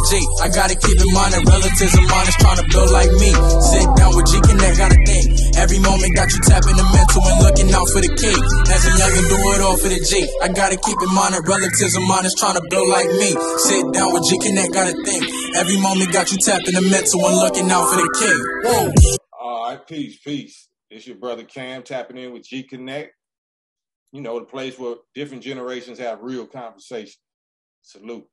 G. I gotta keep in mind that relatives of mine is trying to build like me. Sit down with Gconnet, gotta think. Every moment got you tapping the mental and looking out for the key. As a youngin', do it all for the G. I gotta keep in mind that relatives of mine is trying to build like me. Sit down with Gconnet, gotta think. Every moment got you tapping the mental and looking out for the key. Whoa. All right, peace. It's your brother Cam tapping in with Gconnet. You know, the place where different generations have real conversation. Salute.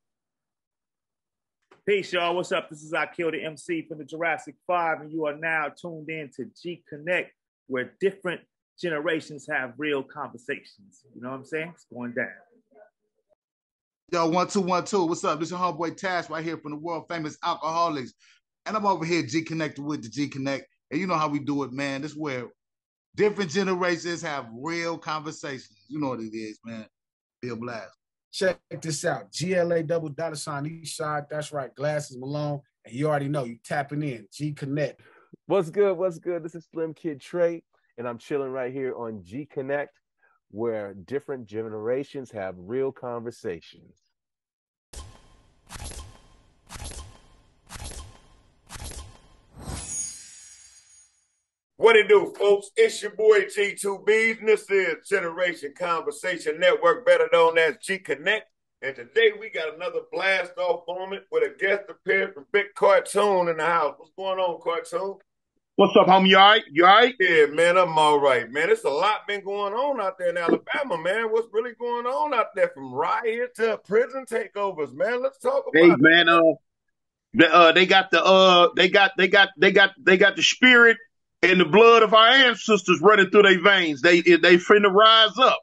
Peace, y'all. What's up? This is I Kill the MC from the Jurassic 5, and you are now tuned in to Gconnet, where different generations have real conversations. You know what I'm saying? It's going down. Yo, 1212. What's up? This is your homeboy Tash right here from the world famous Alcoholics. And I'm over here Gconnected with the Gconnet. And you know how we do it, man. This is where different generations have real conversations. You know what it is, man. Bill Blast. Check this out. GLA double $ each side. That's right. Glasses Malone. And you already know you tapping in. Gconnet. What's good? What's good? This is Slim Kid Trey, and I'm chilling right here on Gconnet, where different generations have real conversations. What it do, folks? It's your boy G2Bs, and this is Generation Conversation Network, better known as Gconnet. And today we got another blast-off moment with a guest appearance from Big Cartoon in the house. What's going on, Cartoon? What's up, homie? You all right? You all right? Yeah, man, I'm all right, man. It's a lot been going on out there in Alabama, man. What's really going on out there, from riot to prison takeovers, man? Let's talk about it. Man, they got the spirit and the blood of our ancestors running through their veins. They finna rise up.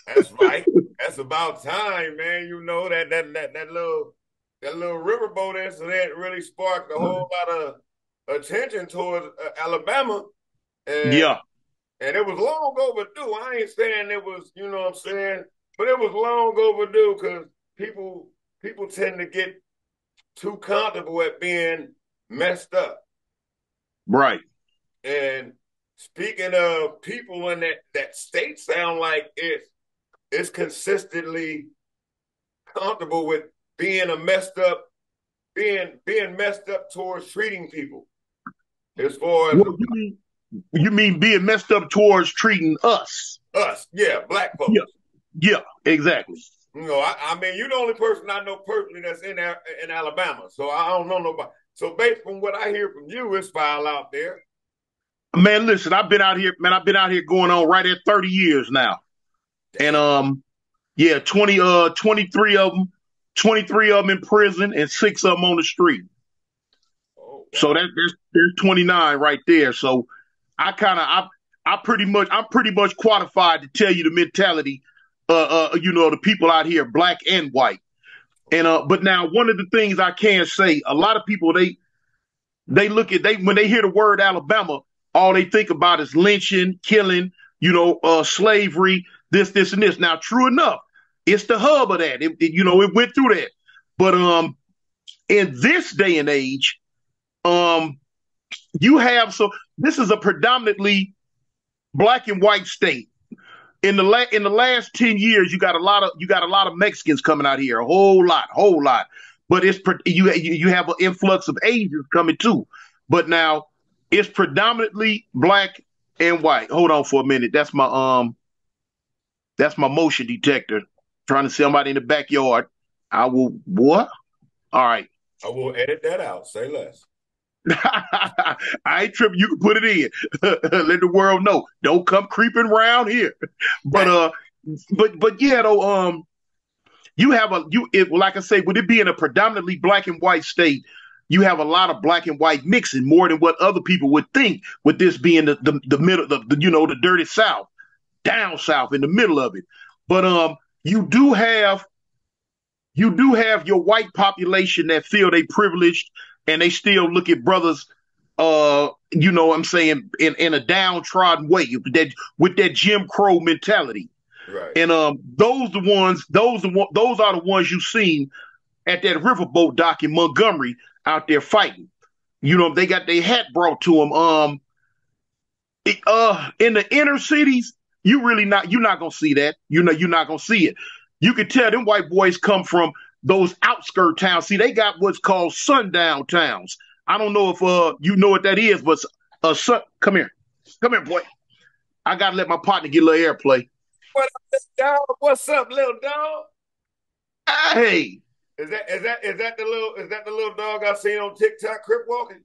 That's right. That's about time, man. You know that little riverboat incident really sparked a whole lot of attention towards Alabama. And it was long overdue. I ain't saying it was, you know what I'm saying, but it was long overdue because people tend to get too comfortable at being messed up. Right. And speaking of people in that state sound like it's consistently comfortable with being messed up towards treating people. As far as you mean being messed up towards treating us? Us, yeah, black folks. Yeah, exactly. You know, I mean, you're the only person I know personally that's in Alabama, so I don't know nobody. So based on what I hear from you, it's foul out there. Man, listen, I've been out here going on right at 30 years now. Damn. And 23 of them in prison and 6 of them on the street. Oh, wow. So there's 29 right there. So I'm pretty much qualified to tell you the mentality the people out here, black and white. And but now one of the things I can say, a lot of people when they hear the word Alabama, all they think about is lynching, killing, slavery, this and this. Now, true enough, it's the hub of that. It went through that. But in this day and age, this is a predominantly black and white state. In the last 10 years, you got a lot of Mexicans coming out here, a whole lot. But you have an influx of Asians coming too. But now it's predominantly black and white. Hold on for a minute. That's my motion detector trying to see somebody in the backyard. What? All right. I will edit that out. Say less. I ain't tripping. You can put it in. Let the world know. Don't come creeping around here. But yeah, though, like I say, with it being a predominantly black and white state, you have a lot of black and white mixing more than what other people would think, with this being the middle, the dirty South, down South in the middle of it. But you do have your white population that feel they privileged and they still look at brothers, what I'm saying, in a downtrodden way, with that Jim Crow mentality. Right. And those are the ones you seen at that riverboat dock in Montgomery out there fighting. They got their hat brought to them. In the inner cities, you're not gonna see that. You're not gonna see it. You could tell them white boys come from those outskirt towns. See, they got what's called sundown towns. I don't know if you know what that is, but come here, boy. I gotta let my partner get a little airplay. What up, dog? What's up, little dog? Hey, is that the little dog I seen on TikTok crip walking?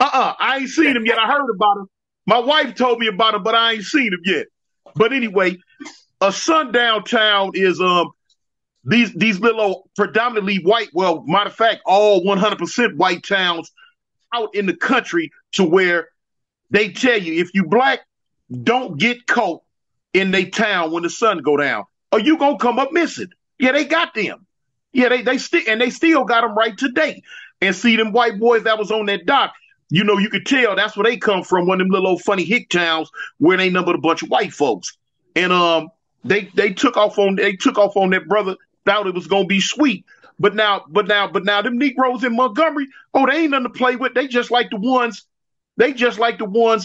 I ain't seen him yet. I heard about him. My wife told me about him, but I ain't seen him yet. But anyway, a sundown town is these little predominantly white, well, matter of fact, all 100% white towns out in the country, to where they tell you if you black, don't get caught in they town when the sun go down, or you gonna come up missing. Yeah, they got them. Yeah, they still got them right today. And see, them white boys that was on that dock, you know, you could tell that's where they come from, one of them little old funny hick towns where they numbered a bunch of white folks. And they took off on that brother, thought it was gonna be sweet. But now them Negroes in Montgomery, oh, they ain't nothing to play with. They just like the ones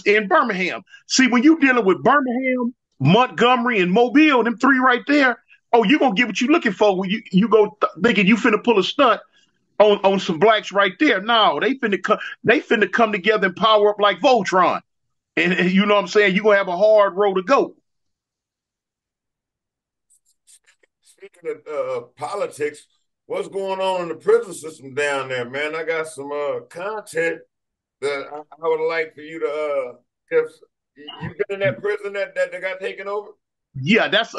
in Birmingham. See, when you dealing with Birmingham, Montgomery, and Mobile, them three right there, oh, you gonna get what you looking for when you go thinking you finna pull a stunt on some blacks right there. No, they finna come together and power up like Voltron. And you know what I'm saying? You're gonna have a hard road to go. Speaking of politics, what's going on in the prison system down there, man? I got some content that I would like for you to if you been in that prison that got taken over? Yeah, that's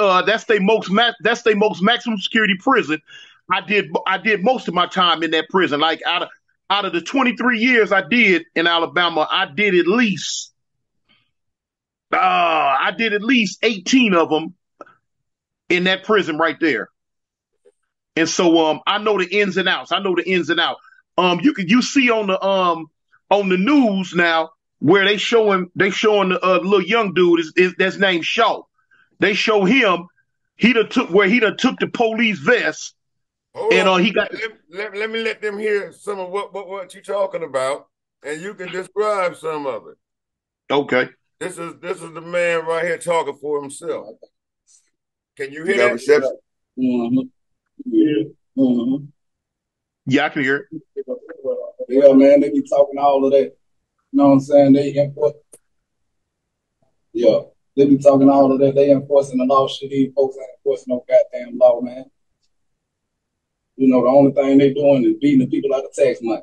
their most maximum security prison. I did most of my time in that prison. Like out of the 23 years I did in Alabama, I did at least 18 of them in that prison right there. And so I know the ins and outs. You see on the news now where they showing the little young dude that's named Shaw. They show him he done took the police vest. He got. Let me let them hear some of what you talking about, and you can describe some of it. Okay. This is the man right here talking for himself. Can you hear that? Mm-hmm. Yeah. Mm-hmm. Yeah, I can hear it. Yeah, man, they be talking all of that. You know what I'm saying? They be talking all of that. They enforcing the law. Shit, these folks ain't enforcing no goddamn law, man. You know, the only thing they doing is beating the people out of tax money.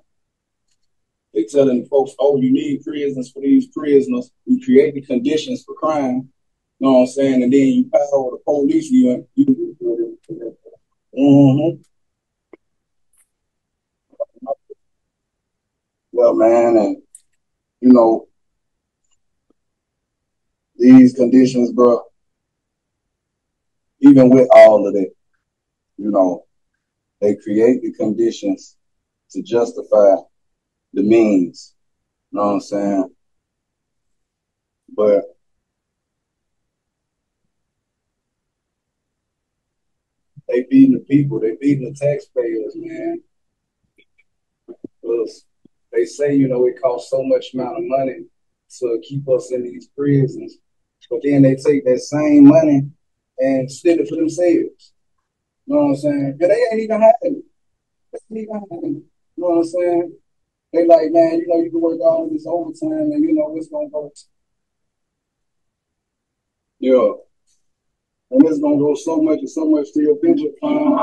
They telling the folks, oh, you need prisons for these prisoners. We create the conditions for crime. You know what I'm saying? And then you power the police. Mm-hmm. Yeah, man, and you know, these conditions, bro, even with all of that, you know, they create the conditions to justify the means. You know what I'm saying? But they beating the people, they beating the taxpayers, man. Because they say, you know, it costs so much amount of money to keep us in these prisons, but then they take that same money and spend it for themselves. You know what I'm saying? But they ain't even having it. You know what I'm saying? They like, man, you know, you can work all this overtime and you know it's gonna go. Yeah. And it's gonna go so much and so much to your pension fund,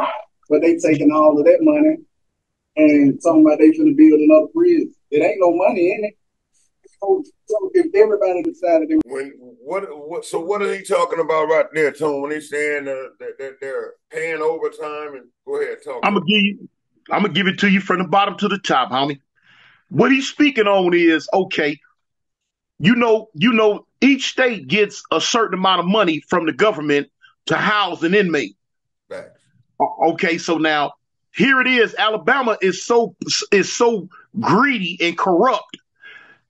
but they taking all of that money and talking about they finna build another prison. It ain't no money in it. So if everybody decided what are he talking about right there, Tone? When he's saying that they're paying overtime, and go ahead, talk. I'm gonna give it to you from the bottom to the top, homie. What he's speaking on is, okay, you know, each state gets a certain amount of money from the government to house an inmate. Right. Okay, so now here it is. Alabama is so greedy and corrupt.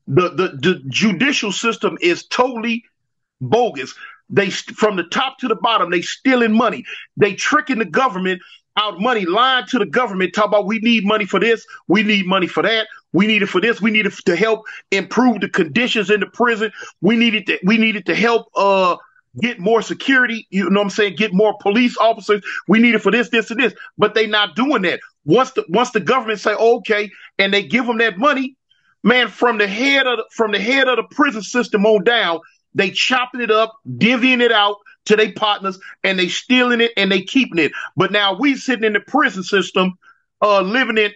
The judicial system is totally bogus. They, from the top to the bottom, they stealing money. They tricking the government out money, lying to the government, talk about we need money for this, we need money for that, we need it for this, we need it to help improve the conditions in the prison, we need it to help get more security, you know what I'm saying, get more police officers. We need it for this, this, and this. But they not doing that. Once the government say, okay, and they give them that money, man, from the head of the prison system on down, they chopping it up, divvying it out to their partners, and they stealing it and they keeping it. But now we sitting in the prison system, living in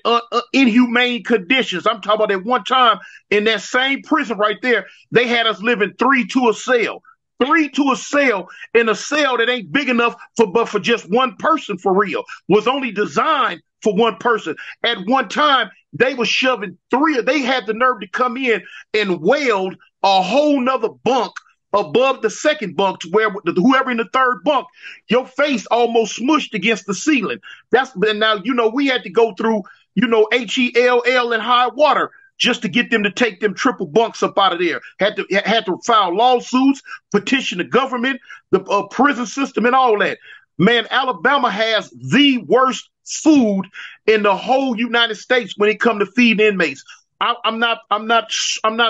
inhumane conditions. I'm talking about at one time in that same prison right there, they had us living 3 to a cell. 3 to a cell, in a cell that ain't big enough for just one person for real. Was only designed for one person. At one time, they were shoving 3. They had the nerve to come in and weld a whole nother bunk above the second bunk to where whoever in the third bunk, your face almost smushed against the ceiling. Now, we had to go through, HELL and high water just to get them to take them triple bunks up out of there. Had to file lawsuits, petition the government, the prison system, and all that. Man, Alabama has the worst food in the whole United States when it comes to feeding inmates. I'm not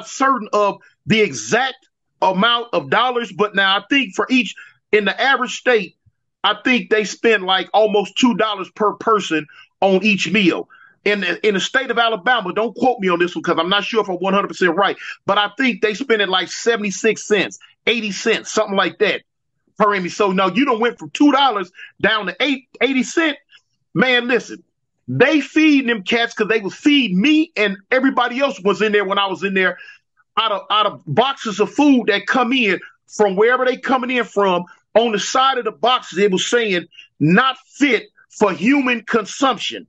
certain of the exact amount of dollars, but now I think for each in the average state, I think they spend like almost $2 per person on each meal. In the state of Alabama, don't quote me on this one because I'm not sure if I'm 100% right, but I think they spend it like 76 cents, 80 cents, something like that per me. So now you done went from $2 down to 80 cents. Man, listen, they feed them cats because they was feeding me and everybody else was in there when I was in there out of boxes of food that come in from wherever they coming in from. On the side of the boxes, it was saying not fit for human consumption.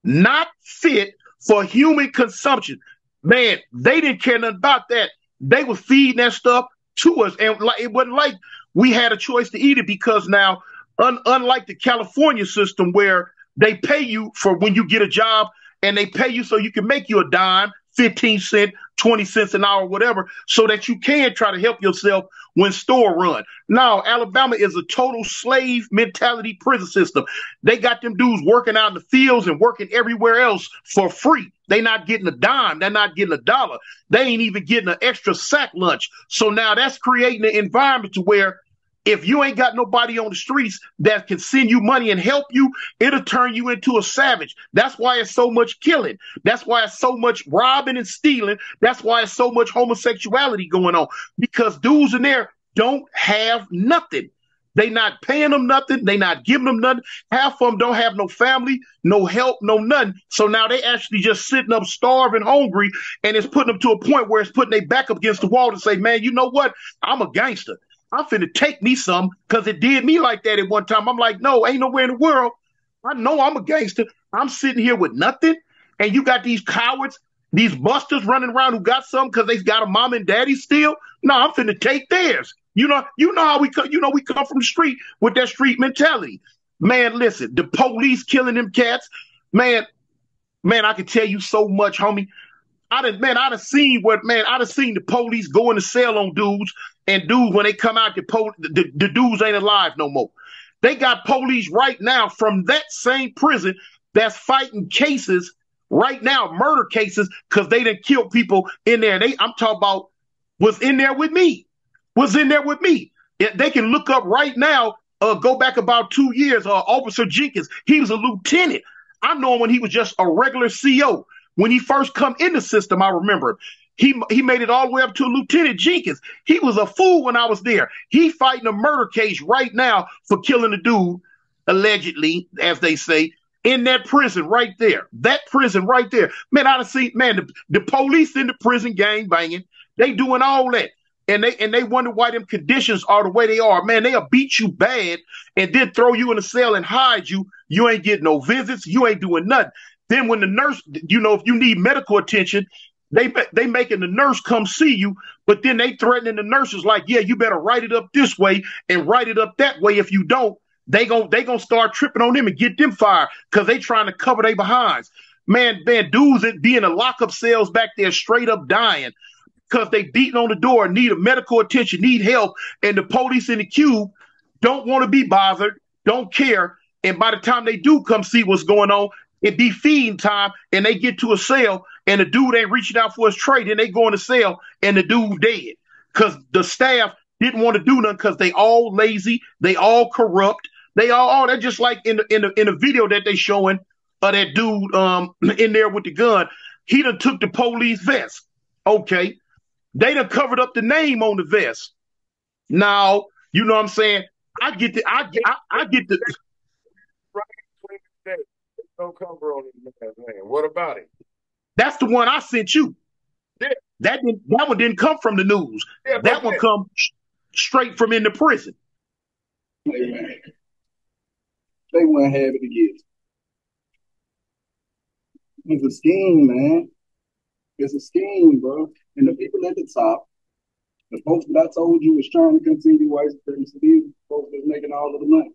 Not fit for human consumption. Man, they didn't care nothing about that. They were feeding that stuff to us. And it wasn't like we had a choice to eat it because now, unlike the California system where they pay you for when you get a job and they pay you so you can make you a dime, 15 cents, 20 cents an hour, whatever, so that you can try to help yourself when store run. Now, Alabama is a total slave mentality prison system. They got them dudes working out in the fields and working everywhere else for free. They not getting a dime. They're not getting $1. They ain't even getting an extra sack lunch. So now that's creating an environment to where if you ain't got nobody on the streets that can send you money and help you, it'll turn you into a savage. That's why it's so much killing. That's why it's so much robbing and stealing. That's why it's so much homosexuality going on, because dudes in there don't have nothing. They not paying them nothing. They not giving them nothing. Half of them don't have no family, no help, no nothing. So now they actually just sitting up starving, hungry, and it's putting them to a point where it's putting their back up against the wall to say, man, you know what? I'm a gangster. I'm finna take me some because it did me like that at one time. I'm like, no, ain't nowhere in the world. I know I'm a gangster. I'm sitting here with nothing. And you got these cowards, these busters running around who got something because they got a mom and daddy still. No, I'm finna take theirs. You know how we come, we come from the street with that street mentality. Man, listen, the police killing them cats. Man, I can tell you so much, homie. I'd have seen the police go in the cell on dudes, and dudes, when they come out, the dudes ain't alive no more. They got police right now from that same prison that's fighting cases right now, murder cases, because they done killed people in there. I'm talking about was in there with me. They can look up right now, go back about 2 years, Officer Jenkins, he was a lieutenant. I know him when he was just a regular CO. When he first come in the system, I remember he made it all the way up to Lieutenant Jenkins. He was a fool when I was there. He fighting a murder case right now for killing a dude, allegedly, as they say, in that prison right there. That prison right there. Man, I done seen, the police in the prison gang banging. They doing all that. And they wonder why them conditions are the way they are. Man, they'll beat you bad and then throw you in a cell and hide you. You ain't getting no visits. You ain't doing nothing. Then when the nurse, if you need medical attention, they making the nurse come see you, but then they threatening the nurses like, yeah, you better write it up this way and write it up that way. If you don't, they gonna start tripping on them and get them fired because they trying to cover their behinds. Man, dudes that be in the lockup cells back there straight up dying because they beating on the door, need a medical attention, need help, and the police in the cube don't want to be bothered, don't care, and by the time they do come see what's going on, it be feeding time, and they get to a cell, and the dude ain't reaching out for his tray. Then they go in the cell, and the dude dead. Because the staff didn't want to do nothing because they all lazy, they all corrupt, they all they're just like in the video that they showing that dude in there with the gun. He done took the police vest. Okay. They done covered up the name on the vest. Now, you know what I'm saying? I get the no cover on his man. What about it? That's the one I sent you. Yeah. That one didn't come from the news. Yeah, that one come straight from in the prison. Hey, man. They wouldn't have it to get. It's a scheme, man. It's a scheme, bro. And the people at the top, the folks that I told you was trying to continue white supremacy, these folks that's making all of the money.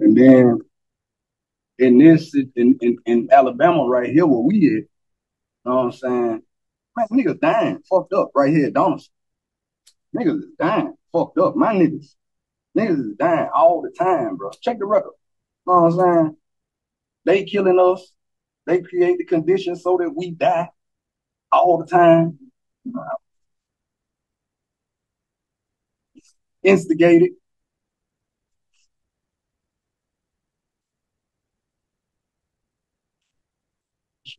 And then in Alabama right here where we at, you know what I'm saying? Man, niggas dying, fucked up right here at Donaldson. Niggas is dying, fucked up. My niggas is dying all the time, bro. Check the record. You know what I'm saying? They killing us. They create the conditions so that we die all the time. Instigated.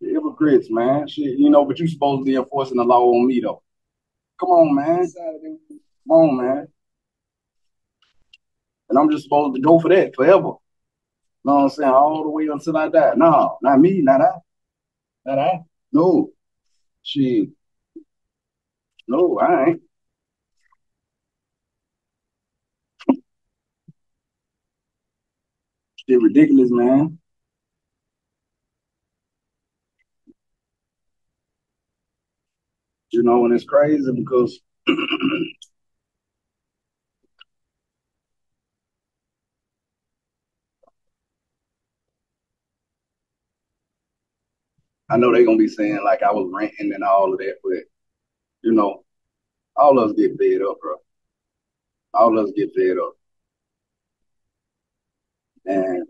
Hypocrites, man. Shit, you know, but you supposed to be enforcing the law on me, though. Come on, man. Come on, man. And I'm just supposed to go for that forever. You know what I'm saying? All the way until I die. No, not me, not I. Not I. No. Shit. No, I ain't. Shit ridiculous, man. You know, and it's crazy because I know they're going to be saying like I was ranting and all of that, but, you know, all of us get fed up, bro. All of us get fed up. And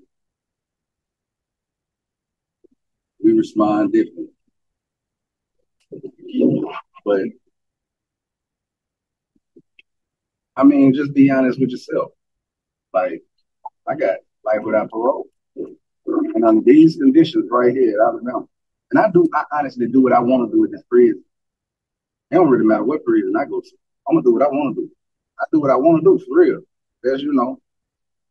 we respond differently. But, I mean, just be honest with yourself. Like, I got life without parole. And under these conditions right here at Alabama, and I honestly do what I want to do with this prison. It don't really matter what prison I go to. I'm going to do what I want to do. I do what I want to do, for real. As you know,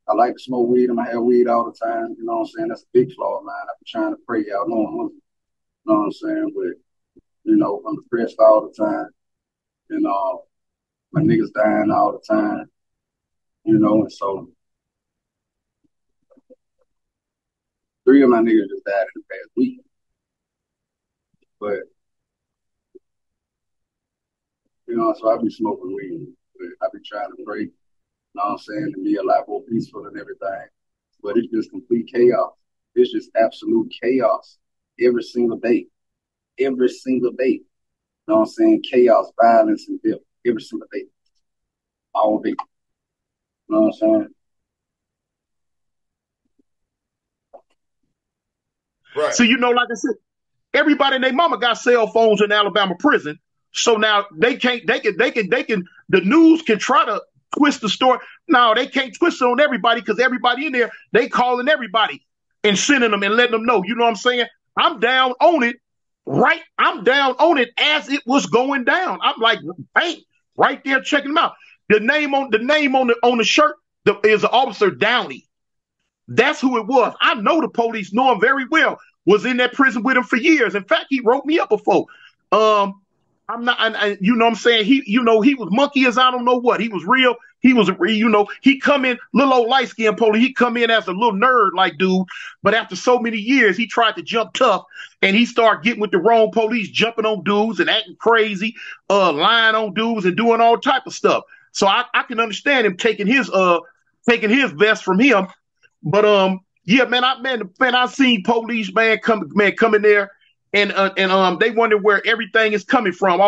I like to smoke weed. I'm going to have weed all the time. You know what I'm saying? That's a big flaw of mine. I've been trying to pray y'all know I'm Muslim. You know what I'm saying? But, you know, I'm depressed all the time. You know, my niggas dying all the time. You know, and so 3 of my niggas just died in the past week. But, you know, so I be smoking weed. But I be trying to pray, you know what I'm saying, to be a lot more peaceful and everything. But it's just complete chaos. It's just absolute chaos every single day. Every single day. You know what I'm saying? Chaos, violence, and death. Every single day. All day. You know what I'm saying? Right. So, you know, like I said, everybody and their mama got cell phones in Alabama prison. So now the news can try to twist the story. No, they can't twist it on everybody because everybody in there, they calling everybody and sending them and letting them know. You know what I'm saying? I'm down on it. Right. I'm down on it as it was going down. I'm like, hey, right there, checking them out. The name on the shirt is Officer Downey. That's who it was. I know the police know him very well. Was in that prison with him for years. In fact, he wrote me up before. I'm not, you know what I'm saying? He was monkey as I don't know what. He was real. He come in, little old light-skinned police. He come in as a little nerd like dude. But after so many years, he tried to jump tough and he started getting with the wrong police, jumping on dudes and acting crazy, lying on dudes and doing all type of stuff. So I can understand him taking his vest from him. But yeah, man, I seen police come in there and they wonder where everything is coming from.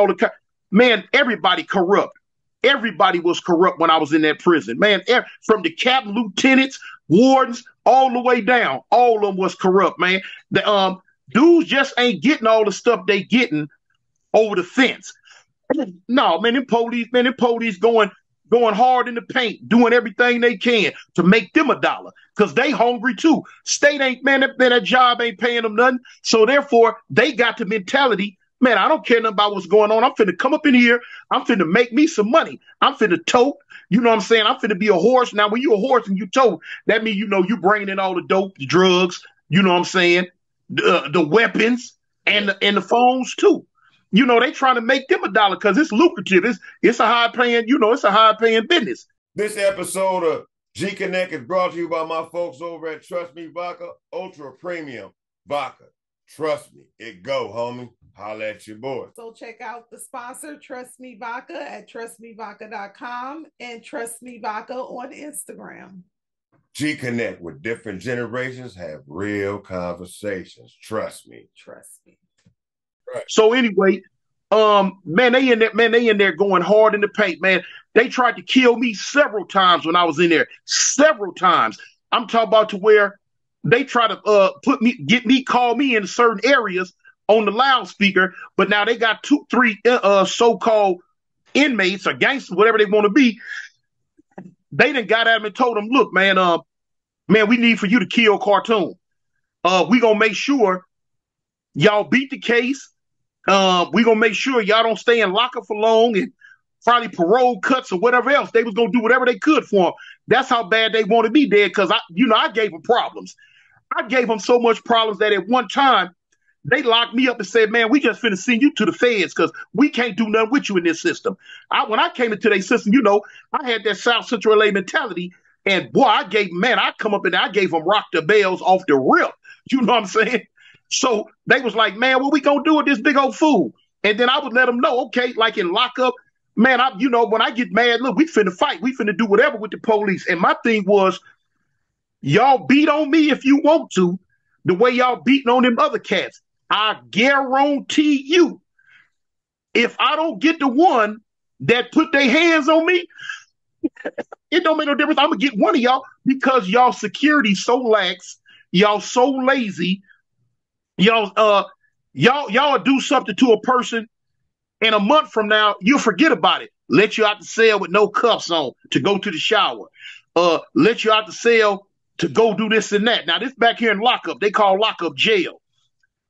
Everybody corrupt. Everybody was corrupt when I was in that prison, man. From the captain, lieutenants, wardens, all the way down, all of them was corrupt, man. The dudes just ain't getting all the stuff they getting over the fence. No, man, them police going hard in the paint, doing everything they can to make them $1 because they hungry too. State ain't, man, that job ain't paying them nothing. So therefore, they got the mentality, man, I don't care nothing about what's going on. I'm finna come up in here. I'm finna make me some money. I'm finna tote. You know what I'm saying? I'm finna be a horse. Now, when you a horse and you tote, that means, you know, you bringing in all the dope, the drugs, you know what I'm saying? The weapons and the phones too. You know, they trying to make them $1 because it's lucrative. It's a high paying, you know, it's a high paying business. This episode of Gconnet is brought to you by my folks over at Trust Me Vodka, Ultra Premium Vodka. Trust me, it go, homie. Holla at your boy. So check out the sponsor, Trust Me Vodka, at trustmevodka.com and Trust Me Vodka on Instagram. Gconnet, where different generations have real conversations. Trust me. Trust me. Right. So anyway, man, they in there going hard in the paint, man. They tried to kill me several times when I was in there. Several times. I'm talking about to where they try to call me in certain areas on the loudspeaker, but now they got 2-3 so-called inmates or gangsters, whatever they want to be. They done got at him and told him, look, man, we need for you to kill Cartoon. We gonna make sure y'all beat the case. We gonna make sure y'all don't stay in lockup for long and probably parole cuts or whatever else. They was gonna do whatever they could for him. That's how bad they want to be dead. Because I gave them problems. I gave them so much problems that at one time they locked me up and said, man, we just finna send you to the feds because we can't do nothing with you in this system. When I came into their system, you know, I had that South Central LA mentality. And boy, I come up and I gave them rock the bells off the rip. You know what I'm saying? So they was like, man, what we gonna do with this big old fool? And then I would let them know, okay, like in lockup, man, when I get mad, look, we finna fight. We finna do whatever with the police. And my thing was, y'all beat on me if you want to, the way y'all beating on them other cats. I guarantee you, if I don't get the one that put their hands on me, it don't make no difference. I'm gonna get one of y'all because y'all security so lax, y'all so lazy, y'all do something to a person, and a month from now you'll forget about it. Let you out the cell with no cuffs on to go to the shower. Let you out the cell to go do this and that. Now this back here in lockup, they call lockup jail.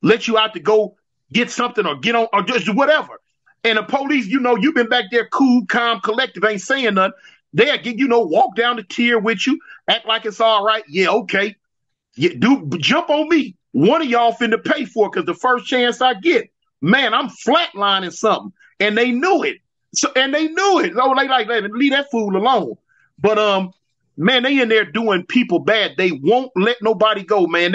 Let you out to go get something or get on or just whatever. And the police, you know, you've been back there cool, calm, collective, ain't saying nothing. They'll get, you know, walk down the tier with you, act like it's all right. Yeah, okay. Yeah, jump on me. One of y'all finna pay for it because the first chance I get, man, I'm flatlining something. And they knew it. So they knew it. Oh, they like, leave that fool alone. But man, they in there doing people bad. They won't let nobody go, man.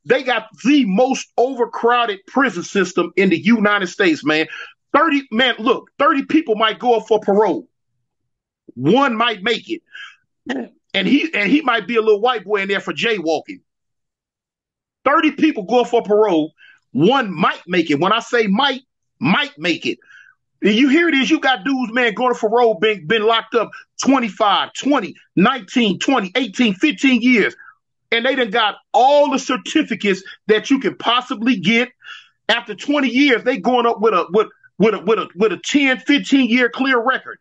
They got the most overcrowded prison system in the United States, man. 30 people might go up for parole. One might make it. And he might be a little white boy in there for jaywalking. 30 people go up for parole. One might make it. When I say might make it. And you hear this, you got dudes, man, going to parole, been locked up 25, 20, 19, 20, 18, 15 years. And they done got all the certificates that you can possibly get. After 20 years, they going up with a 10, 15 year clear record.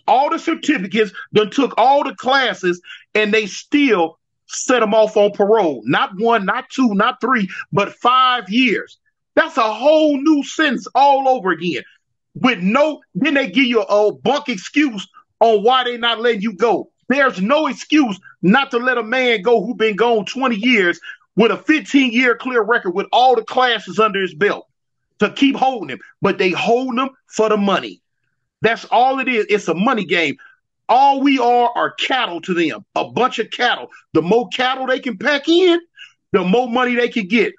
All the certificates, done took all the classes, and they still set them off on parole. Not 1, not 2, not 3, but 5 years. That's a whole new sentence all over again. Then they give you a bunk excuse on why they not letting you go. There's no excuse not to let a man go who been gone 20 years with a 15-year clear record with all the classes under his belt to keep holding him. But they hold him for the money. That's all it is. It's a money game. All we are cattle to them, a bunch of cattle. The more cattle they can pack in, the more money they can get.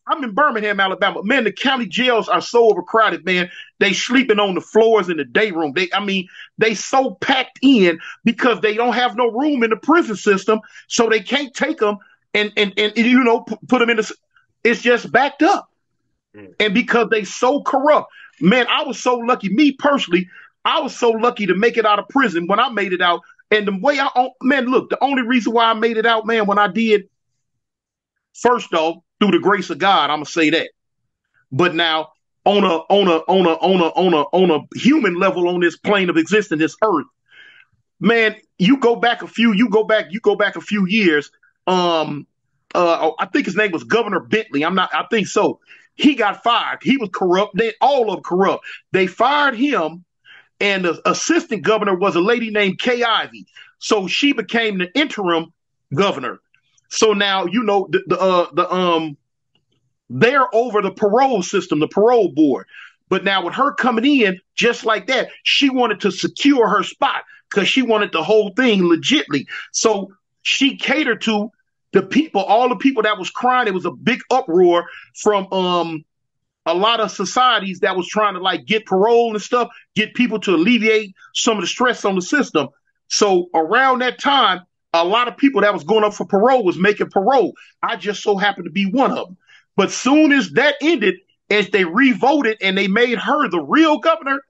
I'm in Birmingham, Alabama. Man, the county jails are so overcrowded, man. They sleeping on the floors in the day room. They so packed in because they don't have no room in the prison system, so they can't take them and you know, put them in the. It's just backed up, and because they so corrupt, man. I was so lucky. Me personally, I was so lucky to make it out of prison when I made it out. And the way look, the only reason why I made it out, man, when I did, first off, through the grace of God, I'm going to say that. But now, on a human level on this plane of existence, this earth. Man, you go back a few years. I think his name was Governor Bentley. I think so. He got fired. He was corrupt. All of them corrupt. They fired him, and the assistant governor was a lady named Kay Ivey. So she became the interim governor. So now, you know, they're over the parole system, the parole board. But now with her coming in just like that, she wanted to secure her spot because she wanted the whole thing legitly. So she catered to the people, all the people that was crying. It was a big uproar from a lot of societies that was trying to like get parole and stuff, get people to alleviate some of the stress on the system. So around that time, a lot of people that was going up for parole was making parole. I just so happened to be one of them. But soon as that ended, as they revoted and they made her the real governor,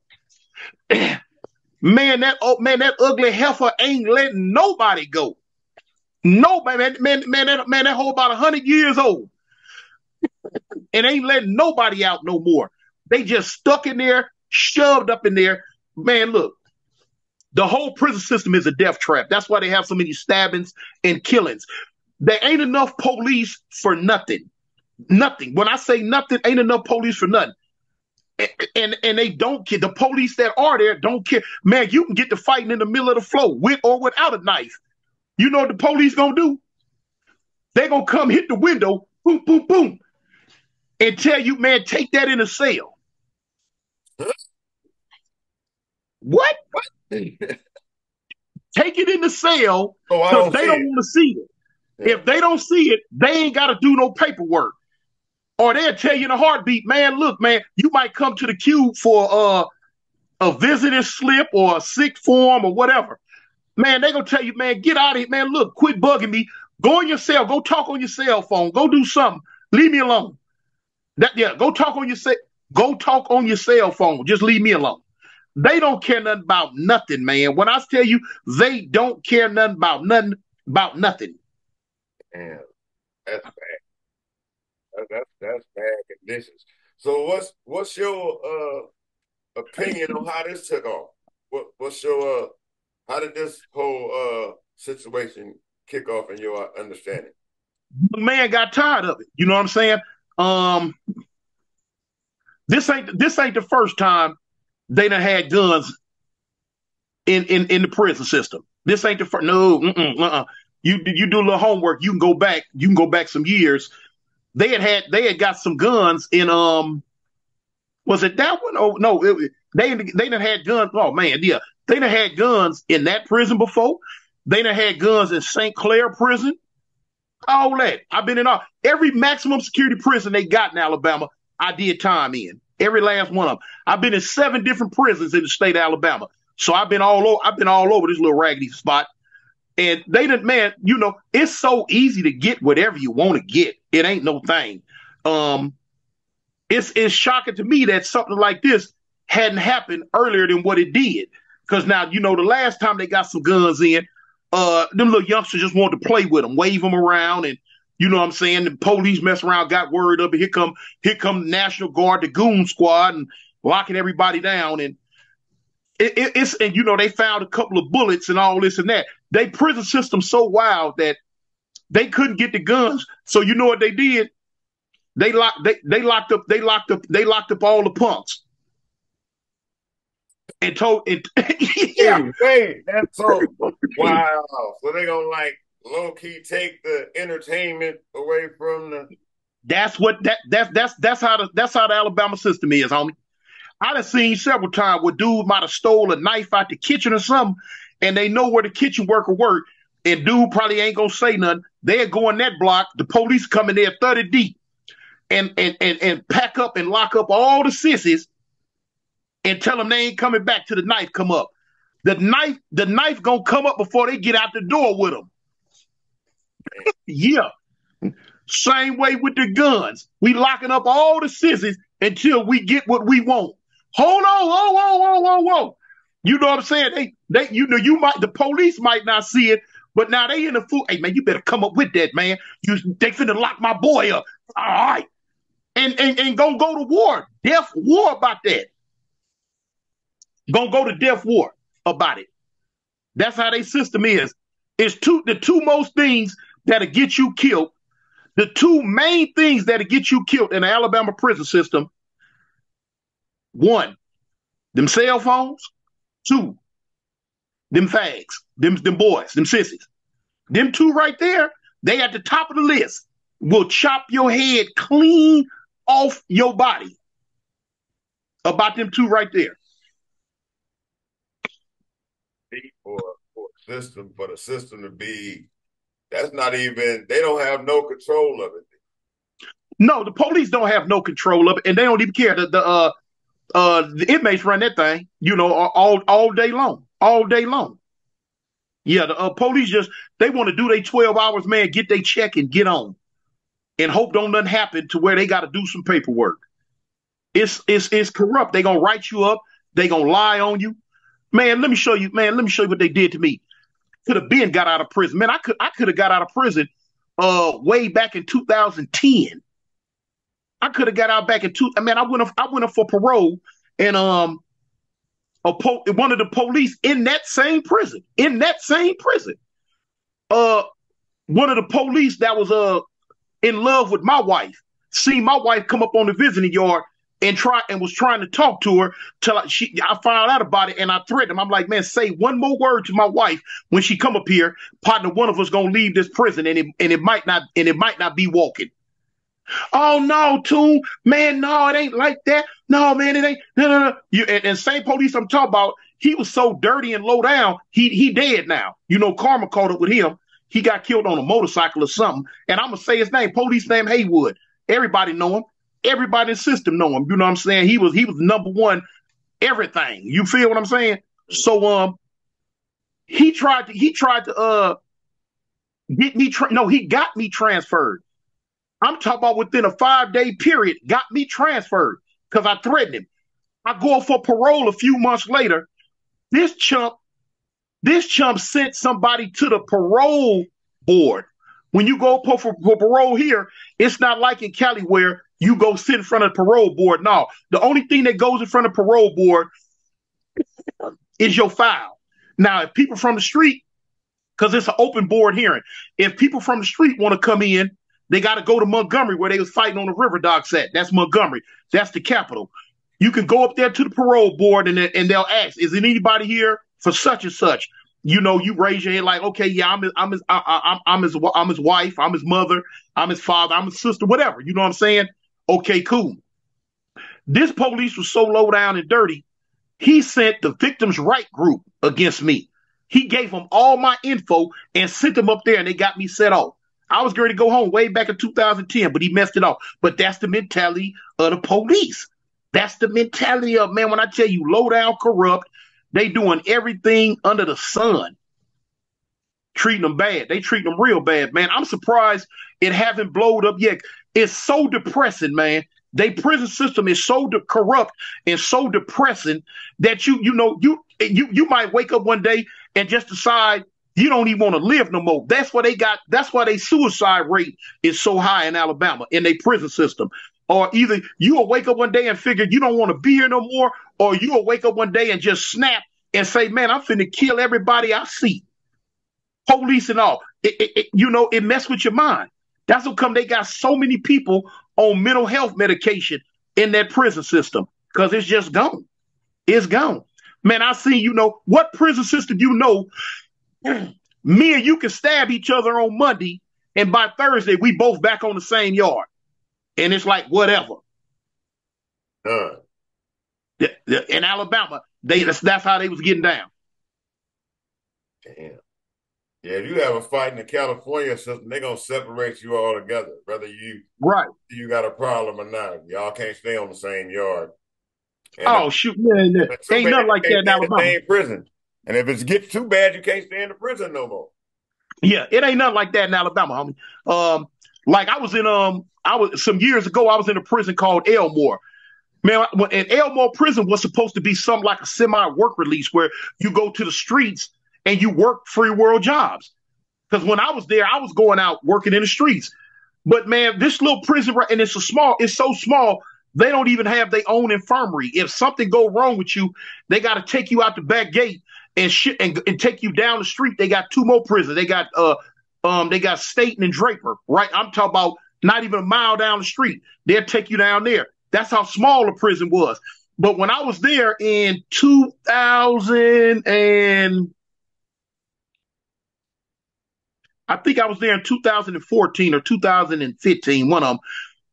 man, that ugly heifer ain't letting nobody go. Nobody, that whole about 100 years old, and ain't letting nobody out no more. They just stuck in there, shoved up in there. Man, look, the whole prison system is a death trap. That's why they have so many stabbings and killings. There ain't enough police for nothing. Nothing. When I say nothing, ain't enough police for nothing. And they don't care. The police that are there don't care. Man, you can get to fighting in the middle of the floor with or without a knife. You know what the police gonna do? They gonna come hit the window, boom, boom, boom, and tell you, man, take that in a cell. What? Take it in the cell because they don't want to see it. Yeah. If they don't see it, they ain't got to do no paperwork. Or they'll tell you in a heartbeat, man, look, man, you might come to the cube for a visitor slip or a sick form or whatever. Man, they gonna tell you, man, get out of here, man. Look, quit bugging me. Go in your cell. Go talk on your cell phone. Go do something. Leave me alone. Go talk on your cell phone. Just leave me alone. They don't care nothing about nothing, man. When I tell you, they don't care nothing about nothing. Damn, that's bad. That's bad conditions. So what's your opinion on how this took off? What's your how did this whole situation kick off in your understanding? The man got tired of it. You know what I'm saying? This ain't the first time they done had guns in the prison system. This ain't the first. No, You do a little homework. You can go back. You can go back some years. They had got some guns in was it that one? Oh no, they done had guns. Oh man, yeah, they done had guns in that prison before. They done had guns in St. Clair prison. All that. I've been in every maximum security prison they got in Alabama. I did time in every last one of them. I've been in 7 different prisons in the state of Alabama. So I've been all over this little raggedy spot. And they didn't, man, you know, it's so easy to get whatever you want to get. It ain't no thing. It's shocking to me that something like this hadn't happened earlier than what it did. Because now, you know, the last time they got some guns in, them little youngsters just wanted to play with them, wave them around, and you know what I'm saying? The police mess around, got word up, and here come the National Guard, the goon squad, and locking everybody down. And it's and you know, they found a couple of bullets and all this and that. They prison system so wild that they couldn't get the guns. So you know what they did? They locked up all the punks. And told it yeah. Hey, that's so wow. So they gonna like low key take the entertainment away from the that's how the Alabama system is, homie. I done seen several times where dude might have stole a knife out the kitchen or something, and they know where the kitchen worker work, and dude probably ain't gonna say nothing. They'll go in that block, the police come in there 30 deep and pack up and lock up all the sissies and tell them they ain't coming back till the knife come up. The knife gonna come up before they get out the door with them. Yeah. Same way with the guns. We locking up all the sissies until we get what we want. Hold on, whoa. You know what I'm saying? They you know, the police might not see it, but now they in the fool. Hey man, you better come up with that, man. They finna lock my boy up. All right. and gonna go to war, death war about that. Gonna go to death war about it. That's how their system is. It's the two most things that'll get you killed. The two main things that'll get you killed in the Alabama prison system. One, them cell phones. Two, them fags, them boys, them sissies. Them two right there, they at the top of the list. Will chop your head clean off your body. About them two right there. For the system to be, that's not even, they don't have no control of it. No, the police don't have no control of it, and they don't even care. The inmates run that thing, all day long. All day long. Yeah, the police they want to do their 12 hours, man, get their check and get on. And hope don't nothing happen to where they got to do some paperwork. It's corrupt. They gonna write you up. They gonna lie on you. Man, let me show you what they did to me. Could have been got out of prison. Man, I could have got out of prison way back in 2010. I could have got out back in I went up for parole, and one of the police in that same prison, one of the police that was in love with my wife, seen my wife come up on the visiting yard and was trying to talk to her till I found out about it, and I threatened him. I'm like, man, say one more word to my wife when she come up here, partner, one of us gonna leave this prison, and it might not be walking. Oh no, Toon, man, no, it ain't like that. No, man, it ain't. No. And same police I'm talking about, he was so dirty and low down, he dead now. Karma caught up with him. He got killed on a motorcycle or something. And I'm gonna say his name, police name Haywood. Everybody know him. Everybody in the system know him. You know what I'm saying? He was number one, everything. You feel what I'm saying? So he tried to get me. He got me transferred. I'm talking about within a 5-day period, got me transferred because I threatened him. I go for parole a few months later. This chump sent somebody to the parole board. When you go for parole here, it's not like in Cali where you go sit in front of the parole board. No, the only thing that goes in front of the parole board is your file. Now, if people from the street, because it's an open board hearing, if people from the street want to come in, they got to go to Montgomery where they was fighting on the river docks at. That's Montgomery. That's the capital. You can go up there to the parole board and they'll ask, is there anybody here for such and such? You raise your hand like, okay, yeah, I'm his wife, I'm his mother, I'm his father, I'm his sister, whatever. You know what I'm saying? Okay, cool. This police was so low down and dirty, he sent the victims' right group against me. He gave them all my info and sent them up there, and they got me set off. I was going to go home way back in 2010, but he messed it up. But that's the mentality of the police. That's the mentality of, man, when I tell you low down, corrupt, they doing everything under the sun. Treating them bad. They treat them real bad, man. I'm surprised it haven't blowed up yet. It's so depressing, man. Their prison system is so corrupt and so depressing that you might wake up one day and just decide you don't even want to live no more. That's why their suicide rate is so high in Alabama in their prison system. Or either you will wake up one day and figure you don't want to be here no more, or you will wake up one day and just snap and say, man, I'm finna kill everybody I see. Police and all. It mess with your mind. That's how come they got so many people on mental health medication in that prison system, because it's just gone. It's gone. Man, I see, what prison system me and you can stab each other on Monday, and by Thursday, we both back on the same yard. And it's like, whatever. In Alabama, that's how they was getting down. Damn. Yeah, if you have a fight in the California system, they're going to separate you all together, whether you got a problem or not. Y'all can't stay on the same yard. And shoot. Yeah. Ain't nothing like that in Alabama. Stay in prison. And if it gets too bad, you can't stay in the prison no more. Yeah, it ain't nothing like that in Alabama, homie. Like some years ago, I was in a prison called Elmore. Man, and Elmore prison was supposed to be something like a semi-work release where you go to the streets and you work free world jobs. Because when I was there, I was going out working in the streets. But man, this little prison, and it's so small, they don't even have their own infirmary. If something go wrong with you, they got to take you out the back gate and and take you down the street. They got two more prisons. They got Staten and Draper, right? I'm talking about not even a mile down the street. They'll take you down there. That's how small the prison was. But when I was there in 2000 and I think I was there in 2014 or 2015, one of them.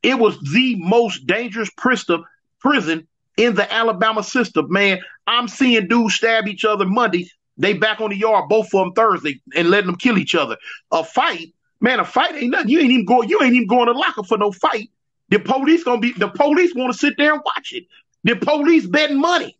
It was the most dangerous prison in the Alabama system, man. I'm seeing dudes stab each other Monday. They back on the yard, both of them Thursday, and letting them kill each other. A fight ain't nothing. You ain't even going to lock up for no fight. The police want to sit there and watch it. The police betting money.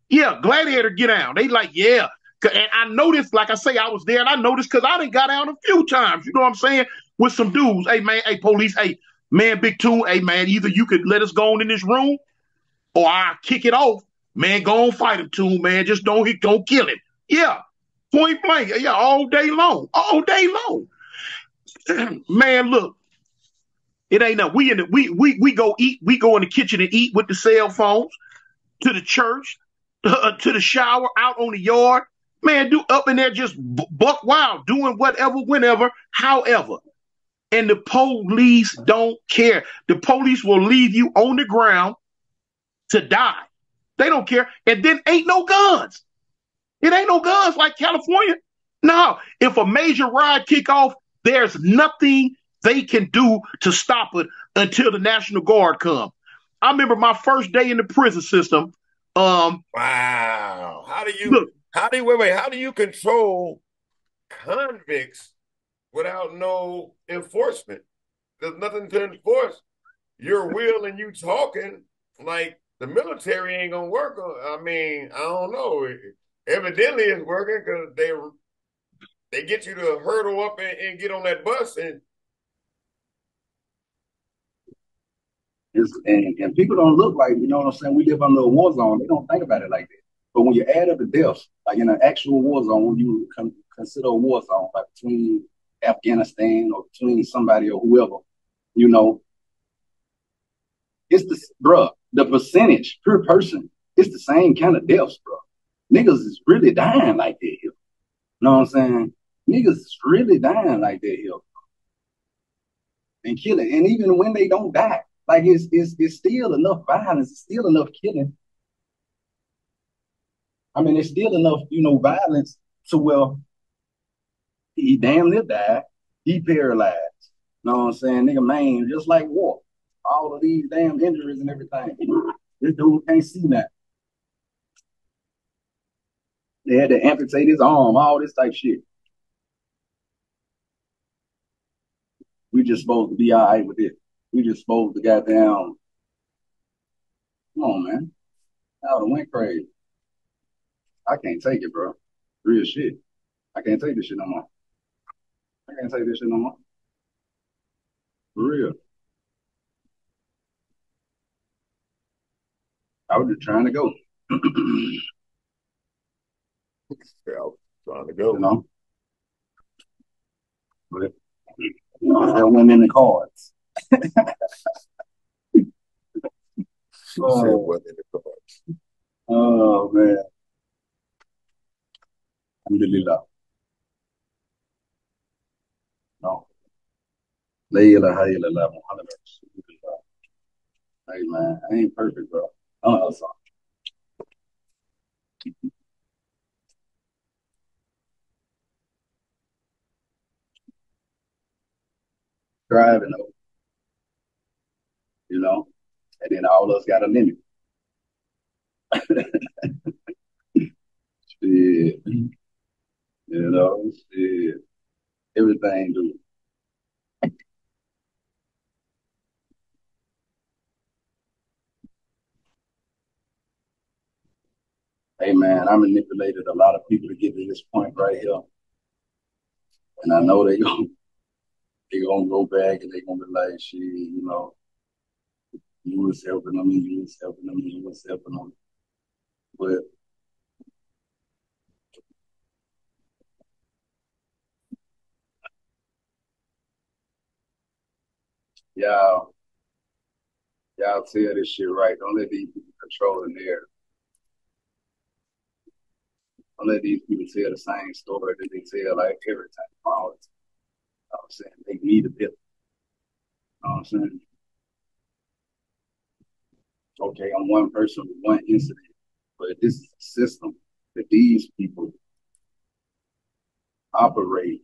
Yeah, Gladiator get down. They like, yeah. And I noticed, like I say, I was there and I noticed because I done got down a few times, you know what I'm saying? With some dudes. Hey, man, hey, police, hey, man, Big Two, hey, man, either you could let us go on in this room or I'll kick it off. Man, go on fight him, Two, man. Just don't kill him. Yeah, point blank. Yeah, all day long. All day long. Man, look, it ain't nothing. We go eat. We go in the kitchen and eat with the cell phones, to the church, to the shower, out on the yard. Man, do up in there just buck wild, doing whatever, whenever, however. And the police don't care. The police will leave you on the ground to die. They don't care. And then ain't no guns. It ain't no guns like California. No, if a major riot kick off, there's nothing they can do to stop it until the National Guard come. I remember my first day in the prison system. Wow. How do you control convicts without no enforcement? There's nothing to enforce. Your will and you talking like the military ain't gonna work. I mean, I don't know. Evidently it's working because they get you to hurdle up and get on that bus and people don't look like, you know what I'm saying, we live under a war zone. They don't think about it like that. But when you add up the deaths, like in an actual war zone, when you consider a war zone, like between Afghanistan or between somebody or whoever, you know, it's the percentage per person, it's the same kind of deaths, bro. Niggas is really dying like that here. You know what I'm saying? Niggas is really dying like that here. And killing. And even when they don't die, like it's still enough violence, it's still enough killing. I mean, it's still enough, violence to where he damn near died. He paralyzed. You know what I'm saying? Nigga, man, just like war. All of these damn injuries and everything. This dude can't see that. They had to amputate his arm, all this type shit. We just supposed to be all right with it. We just supposed to goddamn. Come on, man. I would have went crazy. I can't take it, bro. Real shit. I can't take this shit no more. I can't take this shit no more. For real. I was just trying to go. Yeah, I was trying to go. You know? But, that went in the cards. Oh, man. Alhamdulillah. No. La ilaha illallah Muhammad Rasulullah. Hey, man, I ain't perfect, bro. Oh, that's all. Driving over. You know? And then all of us got a limit. Shit. You know, shit. Everything, dude. Hey, man, I manipulated a lot of people to get to this point right here. And I know they're gonna go back and they're gonna be like, shit, you was helping them, you was helping them, you was helping them. But y'all tell this shit right. Don't let these people control the narrative. Don't let these people tell the same story that they tell like every time. All the time. You know what I'm saying? They need a bit. You know what I'm saying? Okay, I'm one person with one incident, but this is a system that these people operate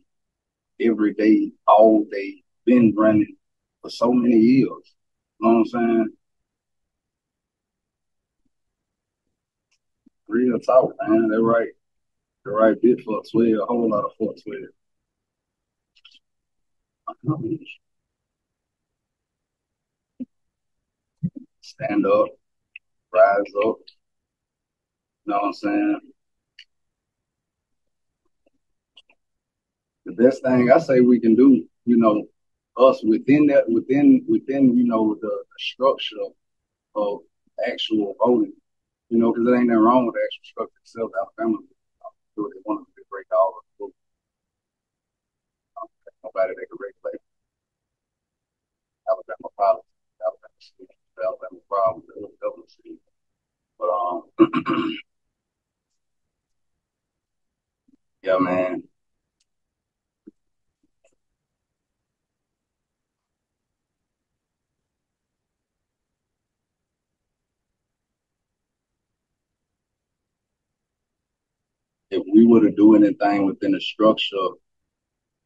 every day, all day, been running for so many years. You know what I'm saying? Real talk, man. They're right. They're right bit for 12, a whole lot of 412. Stand up, rise up. You know what I'm saying? The best thing I say we can do, you know, us within, you know, the structure of actual voting, you know, because it ain't nothing wrong with the actual structure itself. Alabama do what they want to do, break all of the rules. Nobody that can regulate Alabama politics, Alabama city, Alabama problems, the government city. But yeah, man. If we were to do anything within the structure,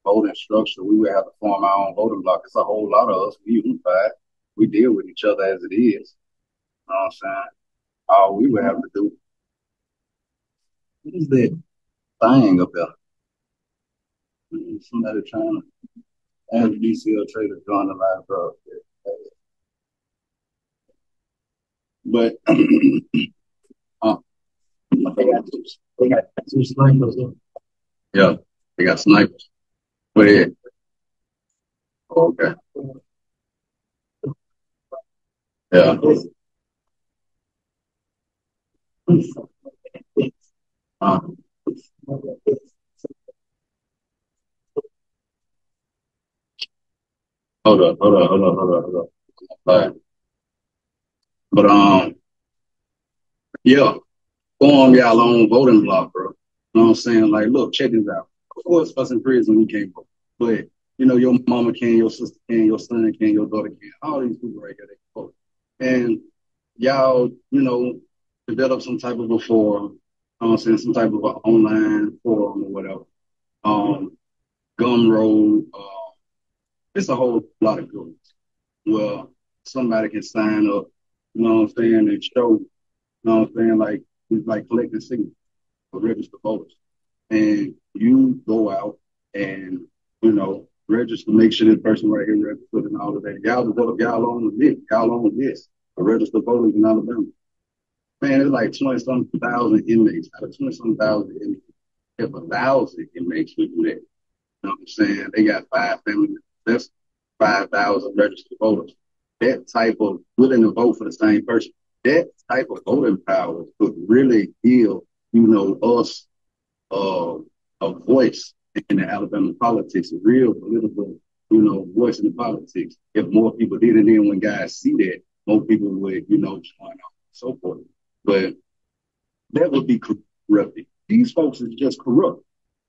voting structure, we would have to form our own voting block. It's a whole lot of us. We unified. We deal with each other as it is. You know what I'm saying? All we would have to do is that thing up there. Somebody trying to add the DCL trader join the live, bro. But they got two snipers. Yeah, they got snipers. But yeah. Okay. Yeah. Hold up. Right. But yeah, form y'all own voting block, bro. You know what I'm saying? Like, look, check this out. Of course, us in prison, we can't vote. But, you know, your mama can, your sister can, your son can, your daughter can. All these people right here, they can vote. And y'all, you know, develop some type of a forum, you know what I'm saying, some type of an online forum or whatever. Gumroad, it's a whole lot of good. Well, somebody can sign up, you know what I'm saying, and show, you know what I'm saying, like, it's like collecting signatures for registered voters. And you go out and, you know, register, make sure this person right here registered and all of that. Y'all develop y'all own this, a registered voters in Alabama. Man, it's like 20-some thousand inmates. Out of 20-some thousand inmates, if 1,000 inmates would do that, you know what I'm saying? They got 5 families. That's 5,000 registered voters. That type of willing to vote for the same person, that type of voting power could really give, you know, us a voice in the Alabama politics, a real political, you know, voice in the politics. If more people did, and then when guys see that, more people would, you know, join up and so forth. But that would be corrupt. These folks is just corrupt.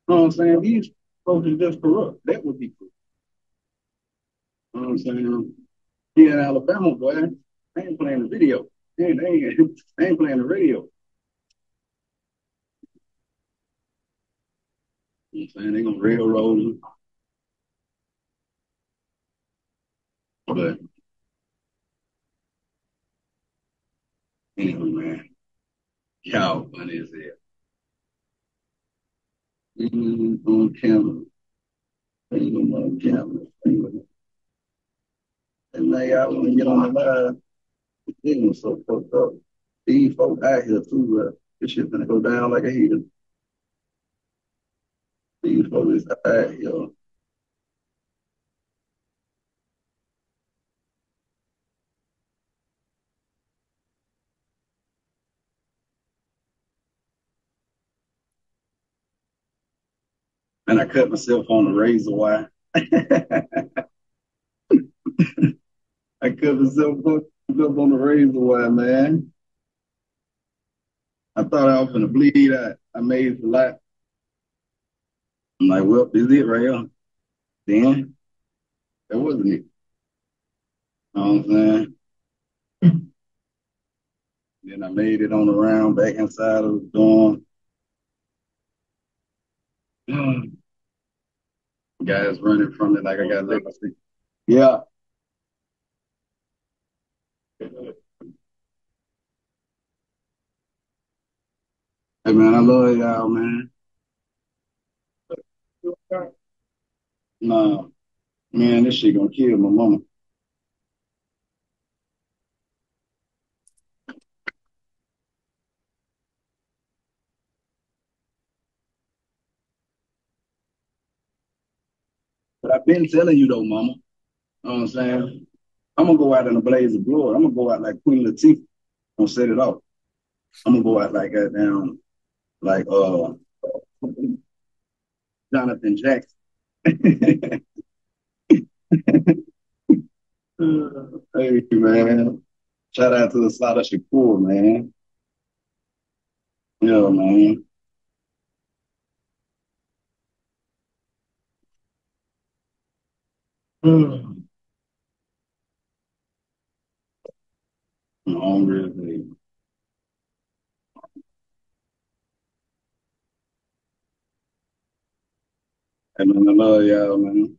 You know what I'm saying? These folks is just corrupt. That would be corrupt. You know what I'm saying? Here in Alabama, boy, they ain't playing the video. They ain't playing the radio. You know what I'm saying? They're going to railroad you. But anyway, man, y'all funny as hell. On camera. On camera. And now y'all want to get on the live. This was so fucked up. These folks out here too, this shit's gonna go down like a heater. These folks out here. And I cut myself on the razor wire. cut myself up on the razor wire, man. I thought I was gonna bleed out. I made it a lot. I'm like, well, this is it right here. Then that wasn't it. You know what I'm saying? Then I made it on the round back inside of the dorm. Guys running from it like I got leprosy. Yeah. Hey man, I love y'all, man. Nah, man, this shit gonna kill my mama. But I've been telling you though, mama. You know what I'm saying? I'm gonna go out in a blaze of glory. I'm gonna go out like Queen Latifah. I'm gonna set it off. I'm gonna go out like that down, like Jonathan Jackson. Hey man, shout out to the Sada Shakur, man. Yeah, man. I'm hungry as hell. Hey man, I love y'all, man.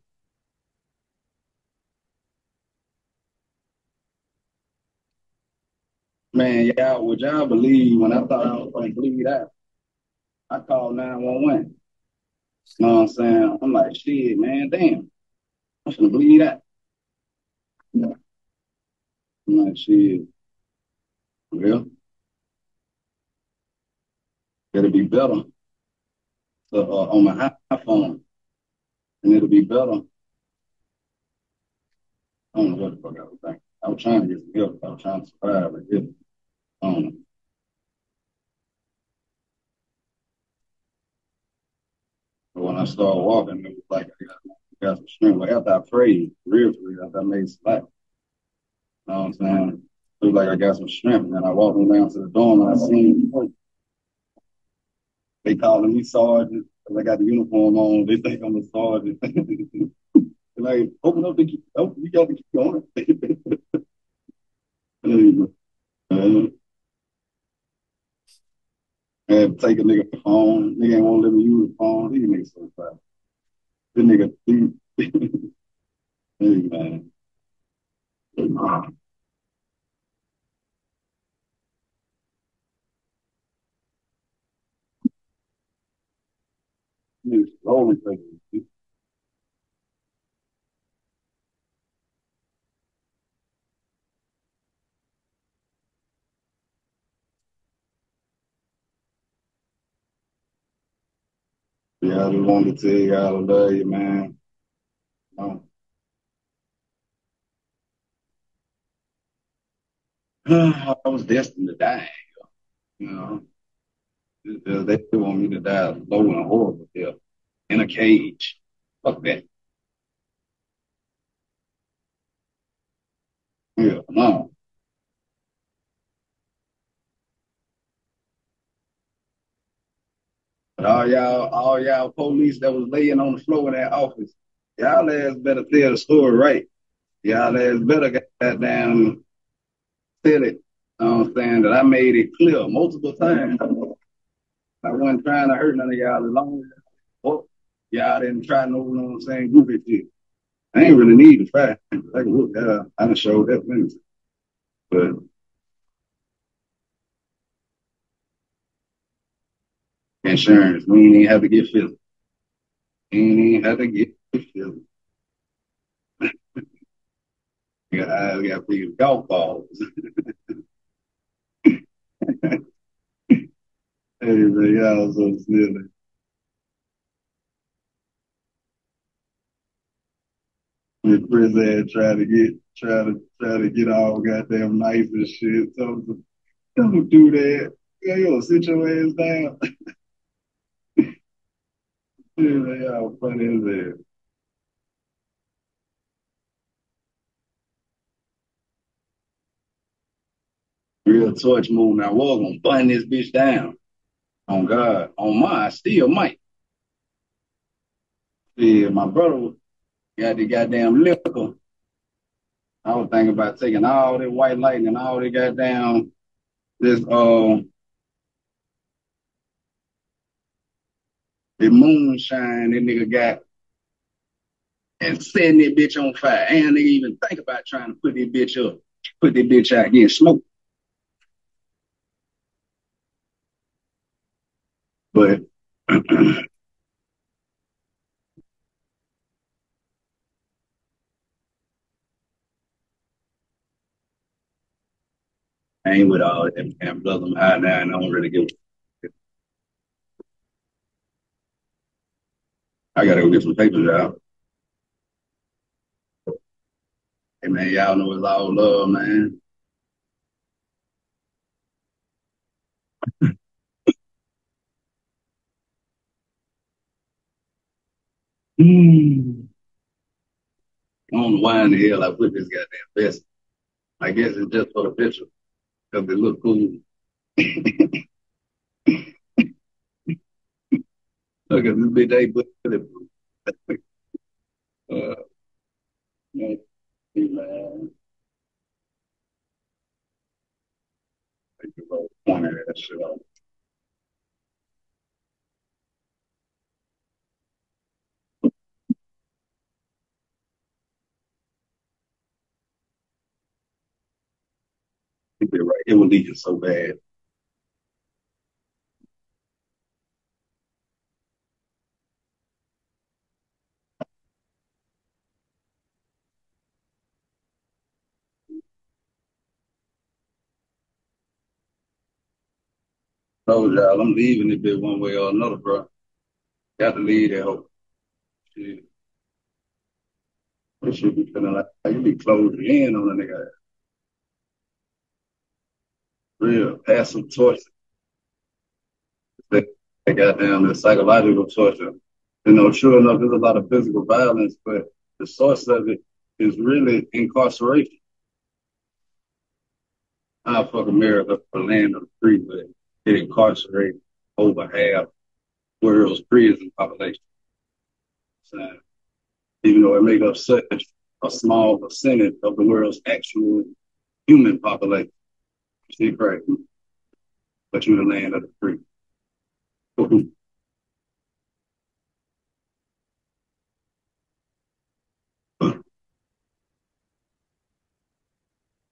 Man, y'all, would y'all believe when I thought I was gonna bleed out, I called 911. You know what I'm saying? I'm like, shit, man, damn, I'm gonna bleed out. Yeah. I'm like, shit, well, it'll be better on my iPhone, and it'll be better. I don't know what the fuck I was thinking. I was trying to get some help. I was trying to survive, but it, I don't know. But when I started walking, it was like I got some strength. Like after I prayed, real for real, after I made slap. You know what I'm saying? It was like I got some strength. And then I walked down to the dorm and I seen they calling me sergeant because I got the uniform on. They think I'm a sergeant. Like, open up the key. Oh, you got to keep going. I had to take a nigga phone. Nigga ain't won't let me use the phone. These niggas so fast. This nigga, hey, man. Niggas slowly taking it. Yeah, I just wanted to tell y'all I love you, man. I was destined to die, you know. They want me to die low and horrible death in a cage. Fuck that. Yeah, no. But all y'all police that was laying on the floor in that office, y'all ass better tell the story right. Y'all ass better goddamn tell it. You know what I'm saying? That I made it clear multiple times. I wasn't trying to hurt none of y'all as long as y'all didn't try no, you know what I'm saying, goofy shit. I ain't really need to fight. I can look that up. I done showed that plenty. But insurance, we ain't even have to get physical. We ain't even have to get physical. I got these golf balls. Hey, man, y'all so silly. When Chris had try to get all goddamn nice and shit. So don't do that. Yeah, you gonna sit your ass down. Yeah, man, y'all funny as hell. Real torch movement. I was gonna button this bitch down. On God. On mine, I still might. Yeah, my brother got the goddamn liquor. I was thinking about taking all that white light and all that goddamn this the moonshine that nigga got and setting that bitch on fire. And nigga even think about trying to put that bitch up, put that bitch out, getting smoked. But I ain't with all that damn brother high now, and I don't really give. I gotta go get some papers out. Hey man, y'all know it's all love, man. I don't know why in the hell I put this goddamn vest. I guess it's just for the picture because it look cool. Look at this big day, but man, take the little corner of that shit off. Right. It was leaking so bad. Told y'all I'm leaving it bit one way or another, bro. Got to leave that hope. Shit. It should be feeling like you be closing in on a nigga. Real passive torture. They got down the psychological torture. You know, sure enough, there's a lot of physical violence, but the source of it is really incarceration. I fuck America for land of the free, but it incarcerates over half world's prison population. So, even though it makes up such a small percentage of the world's actual human population, shit crazy. But you're the land of the free.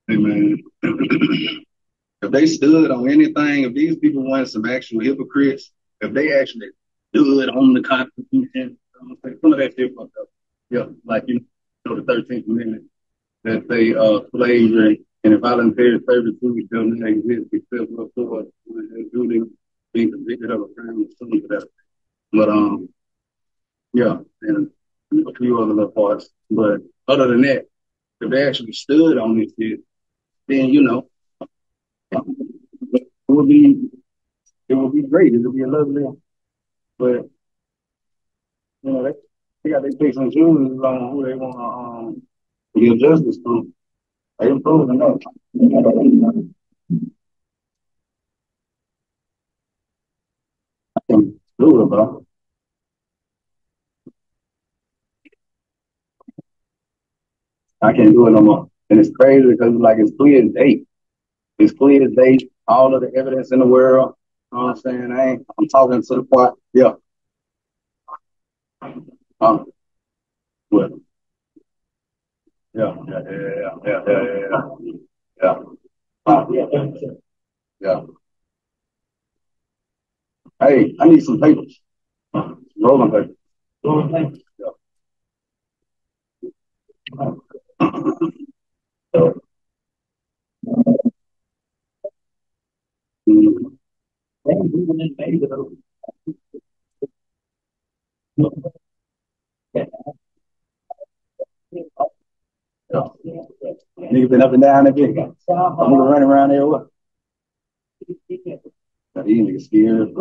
Hey man, if they stood on anything, if these people weren't some actual hypocrites, if they actually stood on the Constitution, some of that shit fucked up. Yeah, like you know the 13th Amendment that say slavery and involuntary servitude does not exist except for duty being convicted of a crime or something like that. But yeah, and a few other little parts. But other than that, if they actually stood on this shit, then you know it would be great. It would be a lovely, but you know they got their picks and chooses on who they want to give justice to. They improving that. I can do it, bro. I can't do it no more. And it's crazy because like it's clear as day. It's clear as day. All of the evidence in the world. You know what I'm saying? I'm talking to the part. Yeah. What? Yeah. Yeah. Hey, I need some papers. Rolling papers. Yeah. Nigga been up and down again. Nigga running around there. What? These niggas scared.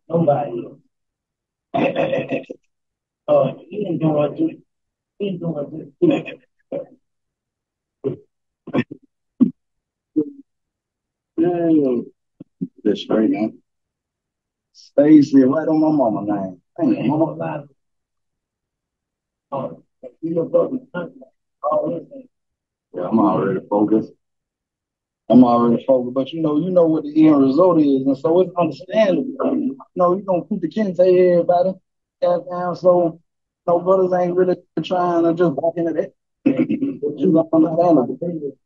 Nobody. He didn't do it. That's straight, man. Stacy, right on my mama name. Dang, mama. Yeah, I'm already focused. But you know what the end result is, and so it's understandable. You know, you gonna put the kin say everybody. Goddamn, so no brothers ain't really trying to just walk into that. You gonna understand it.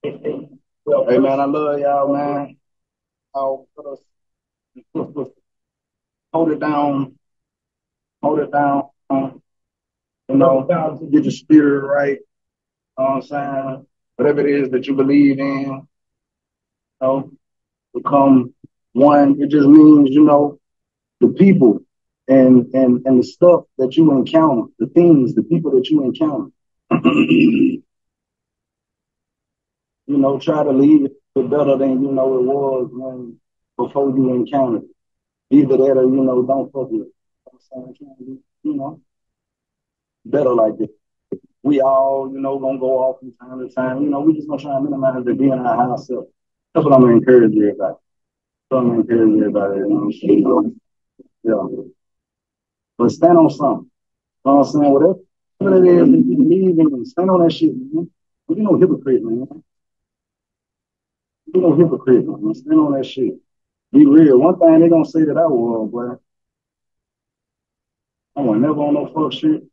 Hey man, I love y'all, man. I'll hold it down, hold it down. You know, get your spirit right. You know what I'm saying? Whatever it is that you believe in, you know, become one. It just means, you know, the people and the stuff that you encounter, the things, the people that you encounter. You know, try to leave it better than you know it was when before you encountered it. Either that or, you know, don't fuck with it. You know, better like this. We all, you know, gonna go off from time to time. You know, we just gonna try and minimize the being our high self. That's what I'm gonna encourage everybody. That's what I'm gonna encourage everybody. You know? Yeah. But stand on something. You know what I'm saying? Whatever it is that you believe in, stand on that shit, man. You know, hypocrite, man. You know, hypocrite, man. Stand on that shit. Be real. One thing they gonna say that I was, boy. I was never on no fuck shit.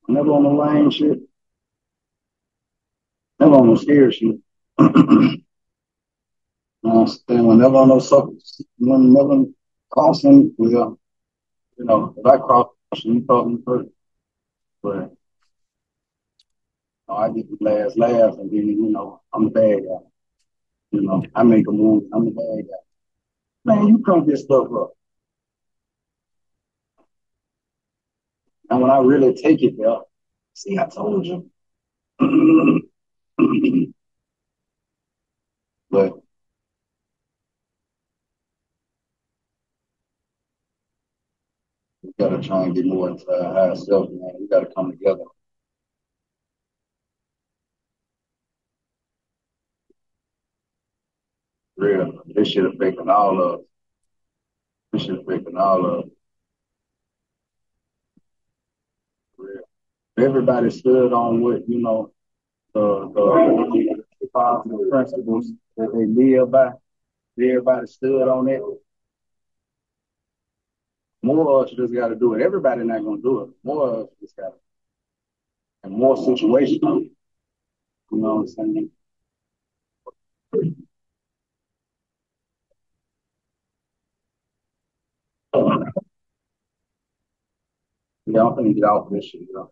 Never on no lame shit. Never on no scared shit. Never on no suckers. Never crossing. Well, you know, if I cross, you call me first. But I get the last laugh, and then, you know, I'm the bad guy. You know, I make a move. I'm the bad guy. Man, you come this stuff up. And when I really take it there, see, I told you. But we gotta try and get more into our higher self, man. We gotta come together. Real. This shit affecting all of us. This shit affecting all of us. Real. Everybody stood on what, you know, the positive principles that they live by. Everybody stood on it. More of us just got to do it. Everybody not going to do it. More of us just got to. And more situational. You know what I'm saying? Yeah, I'm finna get off this shit, yo.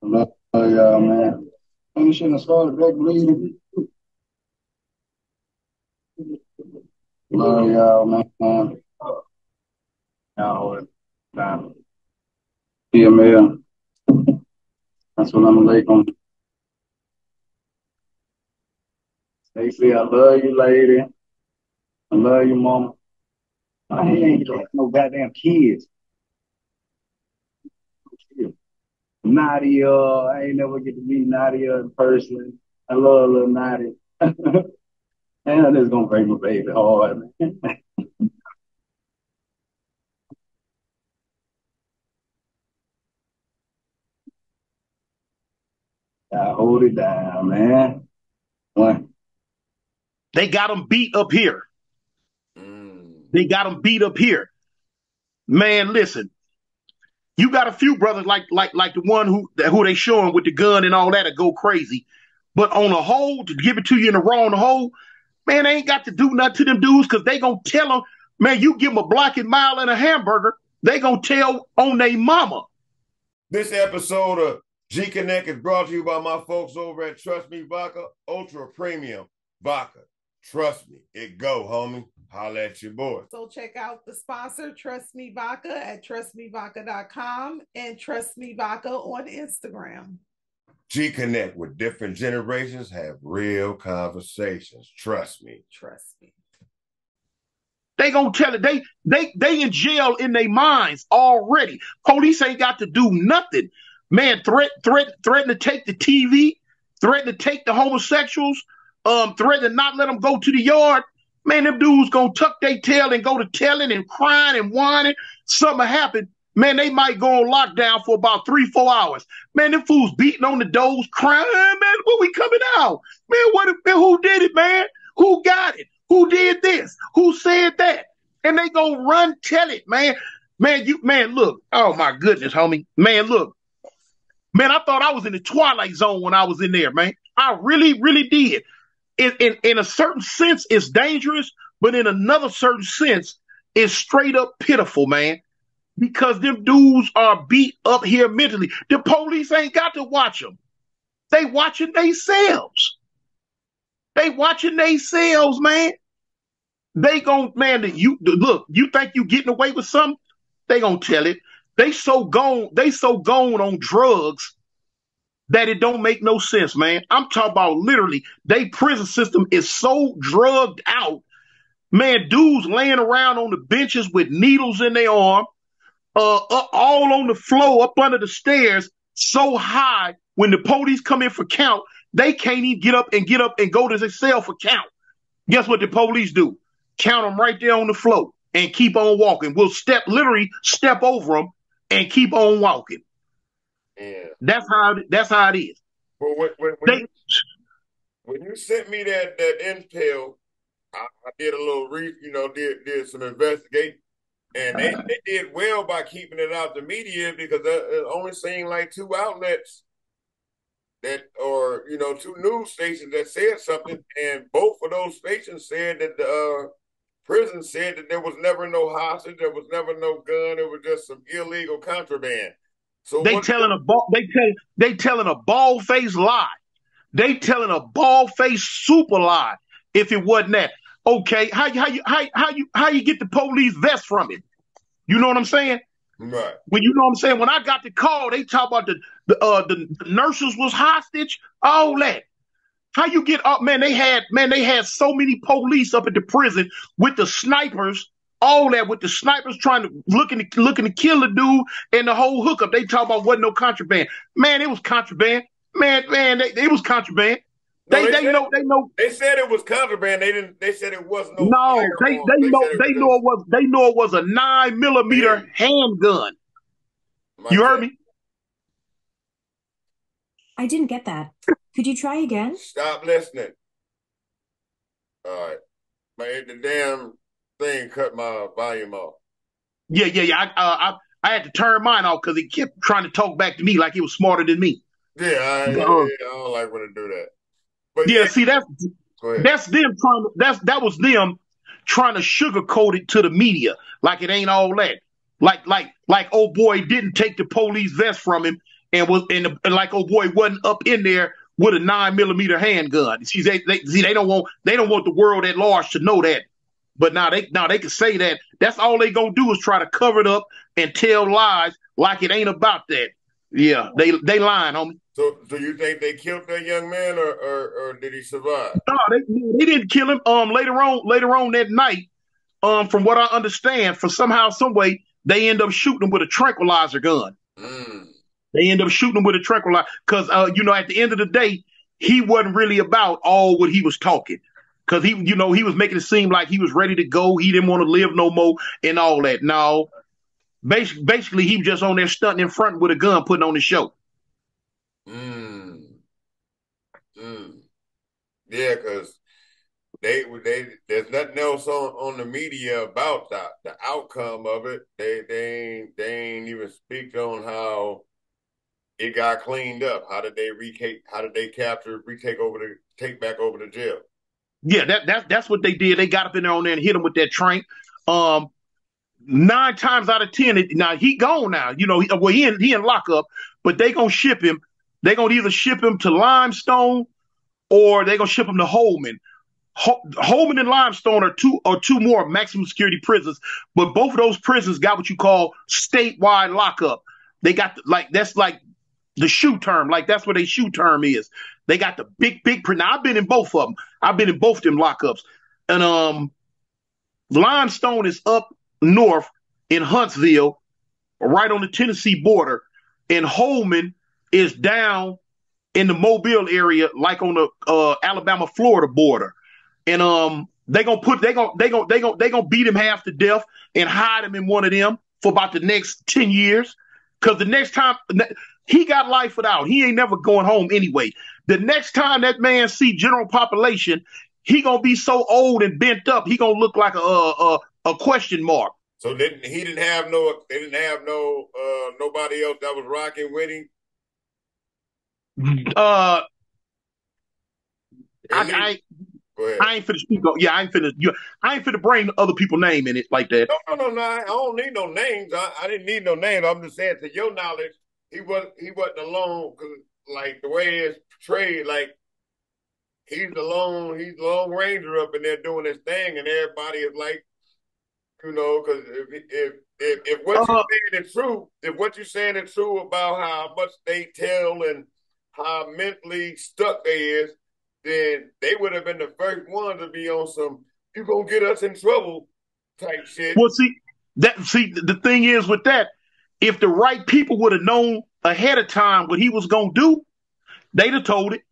Love y'all, man. You shouldn't have started back bleeding. Love y'all, man. Y'all, yeah, man. That's what I'm alaikum. Stacey, I love you, lady. I love you, mama. I ain't got no goddamn kids. Nadia, I ain't never get to meet Nadia in person. I love little Nadia. And it's gonna break my baby hard, man. I hold it down, man. One. They got them beat up here. They got them beat up here. Man, listen. You got a few brothers like the one who they showing with the gun and all that to go crazy. But on the whole, to give it to you in the raw on the whole, man, they ain't got to do nothing to them dudes because they gonna tell them, man, you give them a block and mile and a hamburger, they gonna tell on their mama. This episode of Gconnet is brought to you by my folks over at Trust Me Vodka, Ultra Premium Vodka. Trust me, it go, homie. Holla at your boy. So check out the sponsor, Trust Me Vodka, at trustmevodka.com and Trust Me Vodka on Instagram. Gconnet, where different generations have real conversations. Trust me. Trust me. They gonna tell it. They in jail in their minds already. Police ain't got to do nothing. Man, threaten to take the TV, threaten to take the homosexuals, threaten to not let them go to the yard. Man, them dudes gonna tuck their tail and go to telling and crying and whining. Something happen. Man, they might go on lockdown for about 3-4 hours. Man, them fools beating on the doors, crying. Man, when we coming out? Man, who did it, man? Who got it? Who did this? Who said that? And they gonna run tell it, man. Man, look. Oh my goodness, homie. Man, look. Man, I thought I was in the Twilight Zone when I was in there, man. I really, really did. In a certain sense, it's dangerous, but in another certain sense, it's straight up pitiful, man. Because them dudes are beat up here mentally. The police ain't got to watch them. They watching themselves. They watching themselves, man. They gon' man, look, you think you getting away with something? They gonna tell it. They so gone on drugs that it don't make no sense, man. I'm talking about literally, they prison system is so drugged out. Man, dudes laying around on the benches with needles in their arm, all on the floor, up under the stairs, so high when the police come in for count, they can't even get up and go to their cell for count. Guess what the police do? Count them right there on the floor and keep on walking. We'll literally step over them and keep on walking. Yeah. That's how it is. Well, when you sent me that intel, I did a little did some investigating, and they did well by keeping it out the media because it only seemed like 2 outlets or 2 news stations that said something, and both of those stations said that the prison said that there was never no hostage, there was never no gun, it was just some illegal contraband. So they telling a bald-faced lie. They telling a bald-faced super lie. If it wasn't that, okay, how you get the police vest from it? You know what I'm saying? Right. When you know what I'm saying. When I got the call, they talk about the nurses was hostage, all that. How you get up, man? They had so many police up at the prison with the snipers, all that, with the snipers trying to looking to kill the dude and the whole hookup. They talk about wasn't no contraband. Man, it was contraband. Man, it was contraband. No, they know. They said it was contraband. They said it was no. No, they know it was a 9mm handgun. You heard me? I didn't get that. Could you try again? Stop listening. All right. The damn thing cut my volume off. Yeah. I had to turn mine off because he kept trying to talk back to me like he was smarter than me. Yeah, I don't like when they do that. But yeah, see, that was them trying to sugarcoat it to the media like it ain't all that. Like old boy didn't take the police vest from him and like old boy wasn't up in there with a 9mm handgun. See, they don't want the world at large to know that. But now they can say that. That's all they gonna do is try to cover it up and tell lies like it ain't about that. Yeah, they lying, homie. So you think they killed that young man or did he survive? No, they didn't kill him. Later on that night, from what I understand, for somehow, some way, they end up shooting him with a tranquilizer gun. They end up shooting him with a tranquilizer because at the end of the day, he wasn't really about all what he was talking. Because he was making it seem like he was ready to go. He didn't want to live no more and all that. No, basically he was just on there stunting in front with a gun, putting on the show. Yeah, because there's nothing else on the media about the outcome of it. They ain't even speak on how it got cleaned up. How did they take back over the jail? Yeah, that's what they did. They got up in there and hit him with that trank. 9 times out of 10, now he gone now. He in lockup, but they gonna ship him. They gonna either ship him to Limestone or they gonna ship him to Holman. Holman and Limestone are two more maximum security prisons, but both of those prisons got what you call statewide lockup. They got that's like the shoe term, like that's what their shoe term is. They got the big prison. Now I've been in both of them. I've been in both of them lockups, and Limestone is up north in Huntsville, right on the Tennessee border, and Holman is down in the Mobile area, like on the Alabama-Florida border. And they gonna beat him half to death and hide him in one of them for about the next 10 years. Because the next time he got life without, he ain't never going home anyway. The next time that man see general population, he gonna be so old and bent up, he gonna look like a question mark. So they didn't have no nobody else that was rocking with him. I ain't finna speak up. Yeah, I ain't finna bring other people's name in it like that. No. I don't need no names. I didn't need no names. I'm just saying, to your knowledge, he wasn't alone, because like the way it's portrayed, like he's the lone ranger up in there doing his thing, and everybody is like, because if what you're saying is true, if what you're saying is true about how much they tell and how mentally stuck they is, then they would have been the first one to be on some "you gonna get us in trouble" type shit. Well, the thing is with that, if the right people would have known ahead of time what he was gonna do, they'd have told it.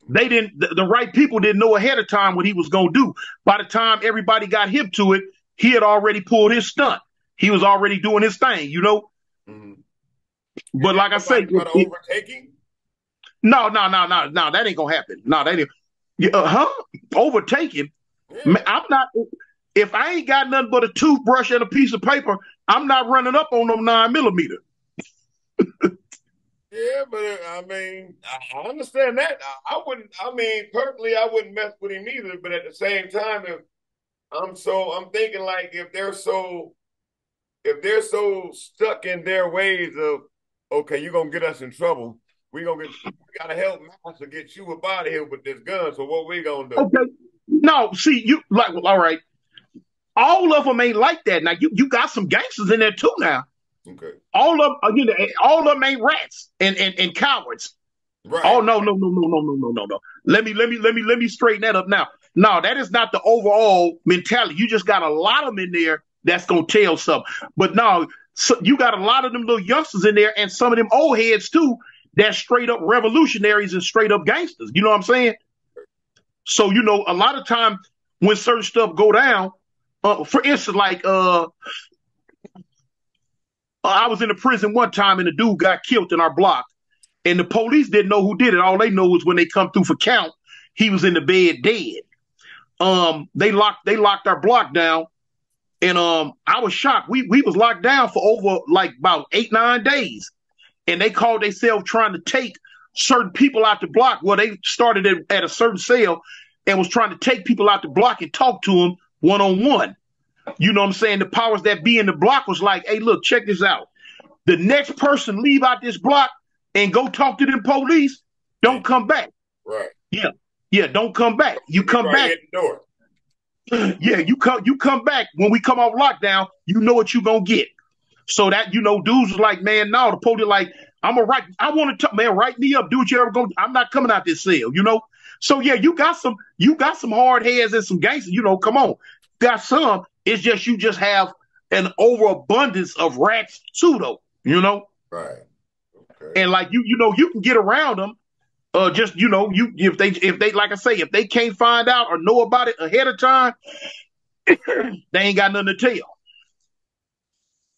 They didn't. The right people didn't know ahead of time what he was gonna do. By the time everybody got hip to it, he had already pulled his stunt. He was already doing his thing, Mm-hmm. But like I say, overtaking. No, that ain't gonna happen. No, that ain't. Overtaking? Yeah. I'm not. If I ain't got nothing but a toothbrush and a piece of paper, I'm not running up on them 9mm. Yeah, but I mean, I understand that. I wouldn't. I mean, personally, I wouldn't mess with him either. But at the same time, I'm thinking, like, if they're so stuck in their ways of, okay, you're gonna get us in trouble. We gotta help Master get you up out of here with this gun. So what we gonna do? Okay. No, see, you like, well, all right. All of them ain't like that. Now you got some gangsters in there too now. Okay. All of them ain't rats and cowards. Right. Oh no. Let me straighten that up now. No, that is not the overall mentality. You just got a lot of them in there that's gonna tell something. But no, so you got a lot of them little youngsters in there, and some of them old heads too. That's straight up revolutionaries and straight up gangsters. You know what I'm saying? So, a lot of time when certain stuff go down, for instance, like I was in a prison one time and a dude got killed in our block, and the police didn't know who did it. All they know was when they come through for count, he was in the bed dead. They locked our block down, and I was shocked. We was locked down for over like about 8-9 days. And they called themselves trying to take certain people out the block. Well, they started at a certain cell and was trying to take people out the block and talk to them one-on-one. You know what I'm saying? The powers that be in the block was like, hey, look, check this out. The next person leave out this block and go talk to them police, don't come back. Right. Yeah, don't come back. You come back. Hit the door. Yeah, you come back. When we come off lockdown, you know what you gonna get. So that, dudes was like, man, no, the police like, I want to, man, write me up. Do what you ever go. I'm not coming out this cell, So yeah, you got some hard heads and some gangsters, come on. Got some. It's just, you just have an overabundance of rats too, though, Right. Okay. And like, you can get around them. If they, like I say, if they can't find out or know about it ahead of time, they ain't got nothing to tell.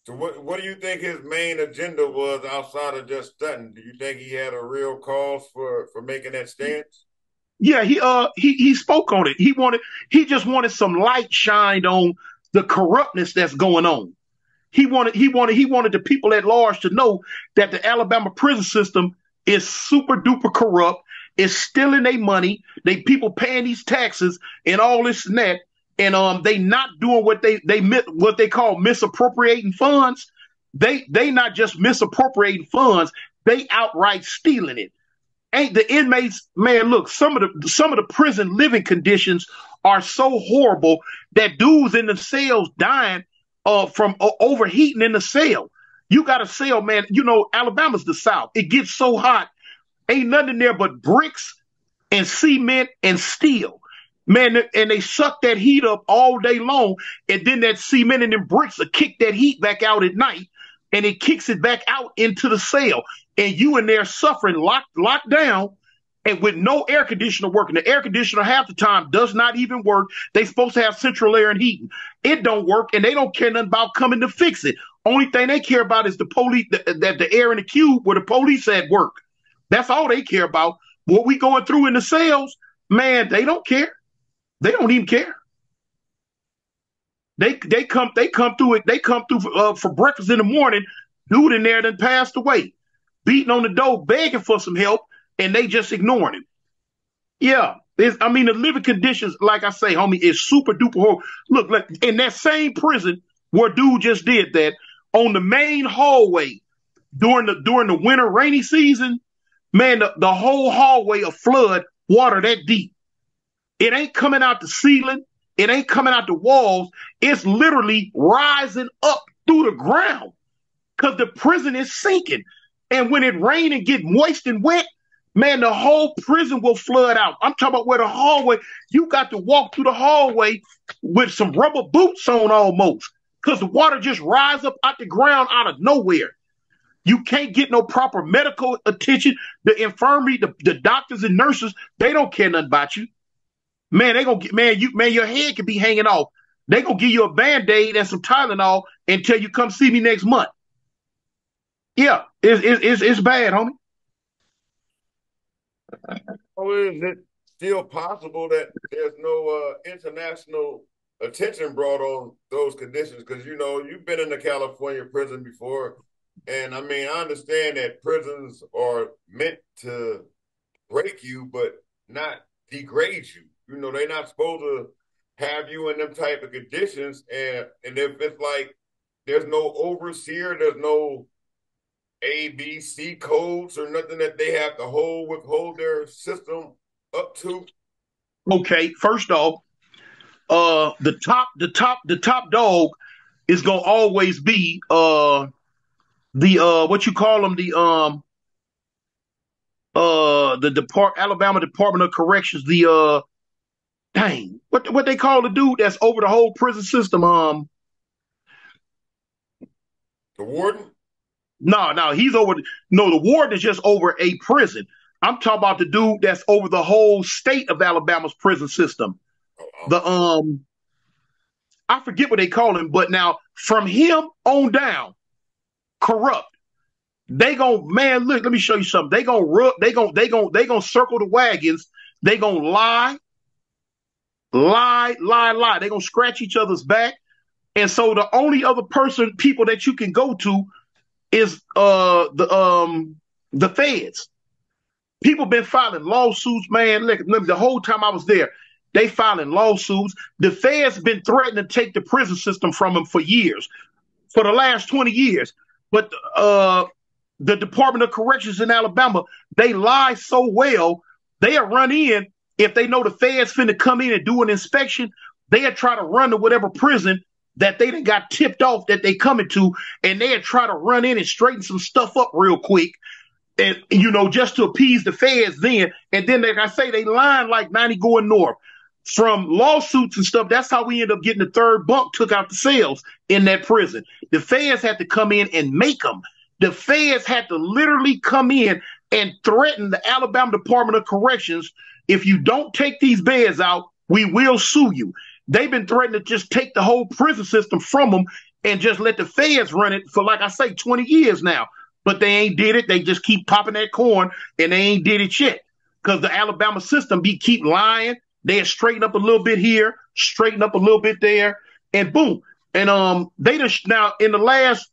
So what do you think his main agenda was outside of just stunting? Do you think he had a real cause for making that stance? Yeah, he spoke on it. He just wanted some light shined on the corruptness that's going on. He wanted the people at large to know that the Alabama prison system is super duper corrupt. It's stealing their money. They people paying these taxes and all this and that. And they not doing what they call misappropriating funds. They not just misappropriating funds, they outright stealing it. Ain't the inmates, man, look, some of the prison living conditions are so horrible that dudes in the cells dying from overheating in the cell. You got a cell, man, Alabama's the South. It gets so hot, ain't nothing in there but bricks and cement and steel. Man, and they suck that heat up all day long, and then that cement and them bricks will kick that heat back out at night, and it kicks it back out into the cell, and you in there suffering, locked down, and with no air conditioner working. The air conditioner half the time does not even work. They supposed to have central air and heating. It don't work, and they don't care nothing about coming to fix it. Only thing they care about is the police, the air in the cube where the police at work. That's all they care about. What we going through in the cells, man, they don't care. They don't even care. They come through it. They come through for breakfast in the morning. Dude in there done passed away, beating on the door, begging for some help, and they just ignoring him. Yeah, the living conditions, like I say, homie, is super duper horrible. Look, in that same prison where dude just did that, on the main hallway during the winter rainy season, man, the whole hallway of flood water that deep. It ain't coming out the ceiling. It ain't coming out the walls. It's literally rising up through the ground because the prison is sinking. And when it rain and get moist and wet, man, the whole prison will flood out. I'm talking about where the hallway, you got to walk through the hallway with some rubber boots on almost because the water just rise up out the ground out of nowhere. You can't get no proper medical attention. The infirmary, the doctors and nurses, they don't care nothing about you. Man, they gonna get, your head could be hanging off. They gonna give you a Band-Aid and some Tylenol until you come see me next month. Yeah, it's bad, homie. Oh, is it still possible that there's no international attention brought on those conditions? Because, you've been in the California prison before. And, I understand that prisons are meant to break you, but not degrade you. They're not supposed to have you in them type of conditions. And if it's like there's no overseer, there's no ABC codes or nothing that they have to withhold their system up to. Okay, first off, the top dog is gonna always be what you call them, the Alabama Department of Corrections, the what they call the dude that's over the whole prison system, the warden. No, he's over. No, the warden is just over a prison. I'm talking about the dude that's over the whole state of Alabama's prison system. The I forget what they call him, but now from him on down, corrupt. They man, look, let me show you something. They gonna circle the wagons. They gonna lie. They gonna scratch each other's back. And so the only other people that you can go to is the feds. People been filing lawsuits, man. Look, the whole time I was there, they filing lawsuits. The feds been threatening to take the prison system from them for years, for the last 20 years. But the Department of Corrections in Alabama, they lie so well, they'll run in. If they know the feds finna come in and do an inspection, they'll try to run to whatever prison that they done got tipped off that they coming to, and they'll try to run in and straighten some stuff up real quick, and just to appease the feds then. And then, like I say, they lying like 90 going north. From lawsuits and stuff, that's how we end up getting the third bunk took out the cells in that prison. The feds had to come in and make them. The feds had to literally come in and threaten the Alabama Department of Corrections. If you don't take these beds out, we will sue you. They've been threatening to just take the whole prison system from them and just let the feds run it for, like I say, 20 years now. But they ain't did it. They just keep popping that corn, and they ain't did it yet. Because the Alabama system keep lying. They straighten up a little bit here, straighten up a little bit there, and boom. And they just now in the last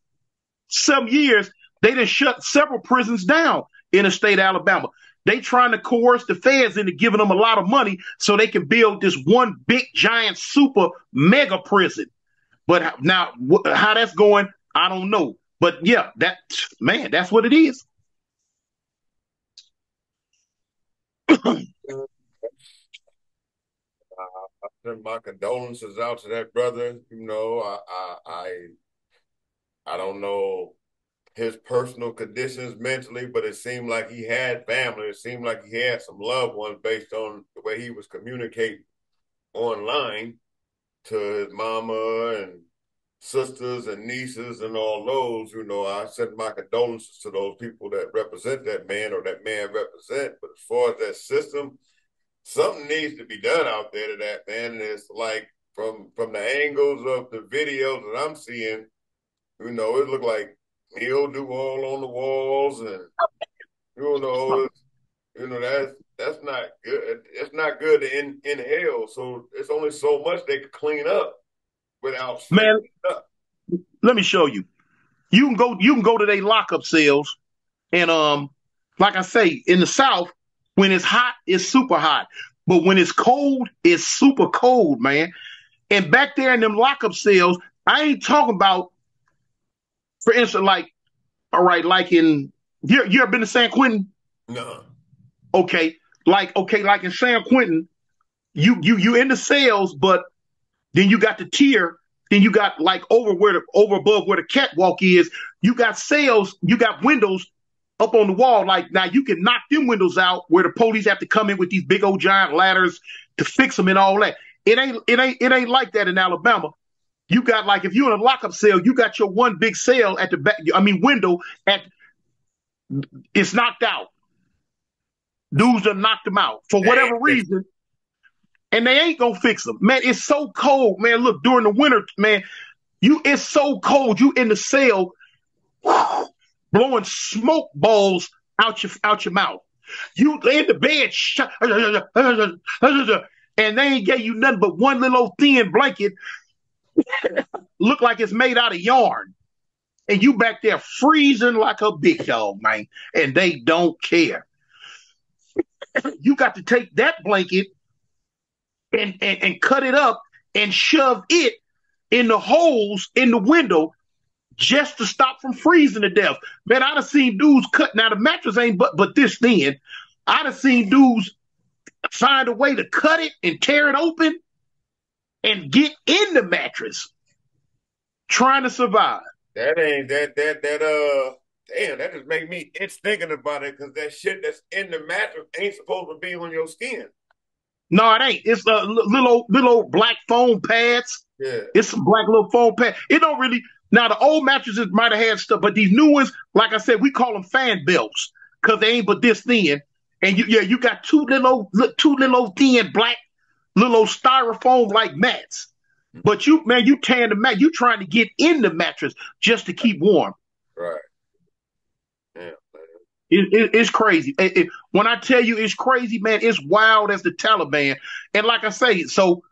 7 years, they done shut several prisons down in the state of Alabama. They trying to coerce the feds into giving them a lot of money so they can build this one big, giant, super mega prison. But now how that's going, I don't know. But yeah, that's what it is. I send my condolences out to that brother. I don't know his personal conditions mentally, but it seemed like he had family. It seemed like he had some loved ones based on the way he was communicating online to his mama and sisters and nieces and all those. I send my condolences to those people that represent that man or that man represent. But as far as that system, something needs to be done out there to that, man. And it's like from the angles of the videos that I'm seeing, it looked like mildew all on the walls, and that's not good. It's not good to inhale. So it's only so much they can clean up without man. Let me show you. You can go to their lockup cells, and like I say, in the South, when it's hot, it's super hot. But when it's cold, it's super cold, man. And back there in them lockup cells, I ain't talking about, for instance, like, all right, like you ever been to San Quentin? No. Okay, like in San Quentin, you in the cells, but then you got the tier. Then you got like over above where the catwalk is. You got cells. You got windows up on the wall. Like now, you can knock them windows out where the police have to come in with these big old giant ladders to fix them and all that. It ain't like that in Alabama. You got, like, if you're in a lockup cell, you got your one big cell at the back. Window it's knocked out. Dudes done knocked them out for whatever reason, and they ain't gonna fix them. Man, it's so cold, man. Look, during the winter, man, it's so cold. You in the cell, blowing smoke balls out your mouth. You lay in the bed, and they ain't gave you nothing but one little old thin blanket. Look like it's made out of yarn. And you back there freezing like a big dog, man. And they don't care. You got to take that blanket and cut it up and shove it in the holes in the window just to stop from freezing to death. Man, I'd have seen dudes cut. Now, the mattress ain't but this thin. I'd have seen dudes find a way to cut it and tear it open and get in the mattress trying to survive. Damn, that just make me itch thinking about it, because that shit that's in the mattress ain't supposed to be on your skin. No, it ain't. It's little black foam pads. Yeah. It's some black little foam pad. It don't really. Now, the old mattresses might have had stuff, but these new ones, like I said, we call them fan belts because they ain't but this thin. And you got two little thin black little styrofoam like mats. But you tearing the mat, you trying to get in the mattress just to keep warm. Right. Yeah. It's crazy. When I tell you it's crazy, man, it's wild as the Taliban. And like I say, so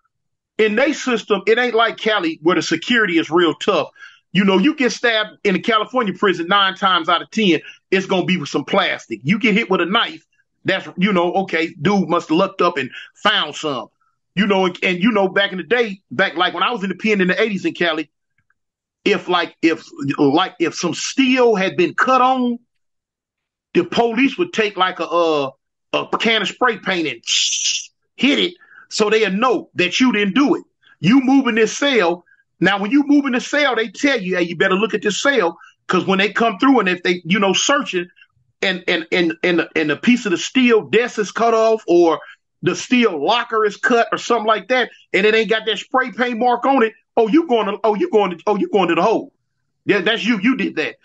in their system, it ain't like Cali where the security is real tough. You get stabbed in a California prison 9 times out of 10, it's going to be with some plastic. You get hit with a knife, that's, okay, dude must have looked up and found some. And back in the day, like when I was in the pen in the 80s in Cali, if some steel had been cut on, the police would take like a can of spray paint and hit it so they'll know that you didn't do it. You move in this cell. Now, when you move in the cell, they tell you, hey, you better look at this cell, because when they come through and if they, searching and a piece of the steel desk is cut off or the steel locker is cut or something like that, and it ain't got that spray paint mark on it, you going to the hole. Yeah, that's you. You did that.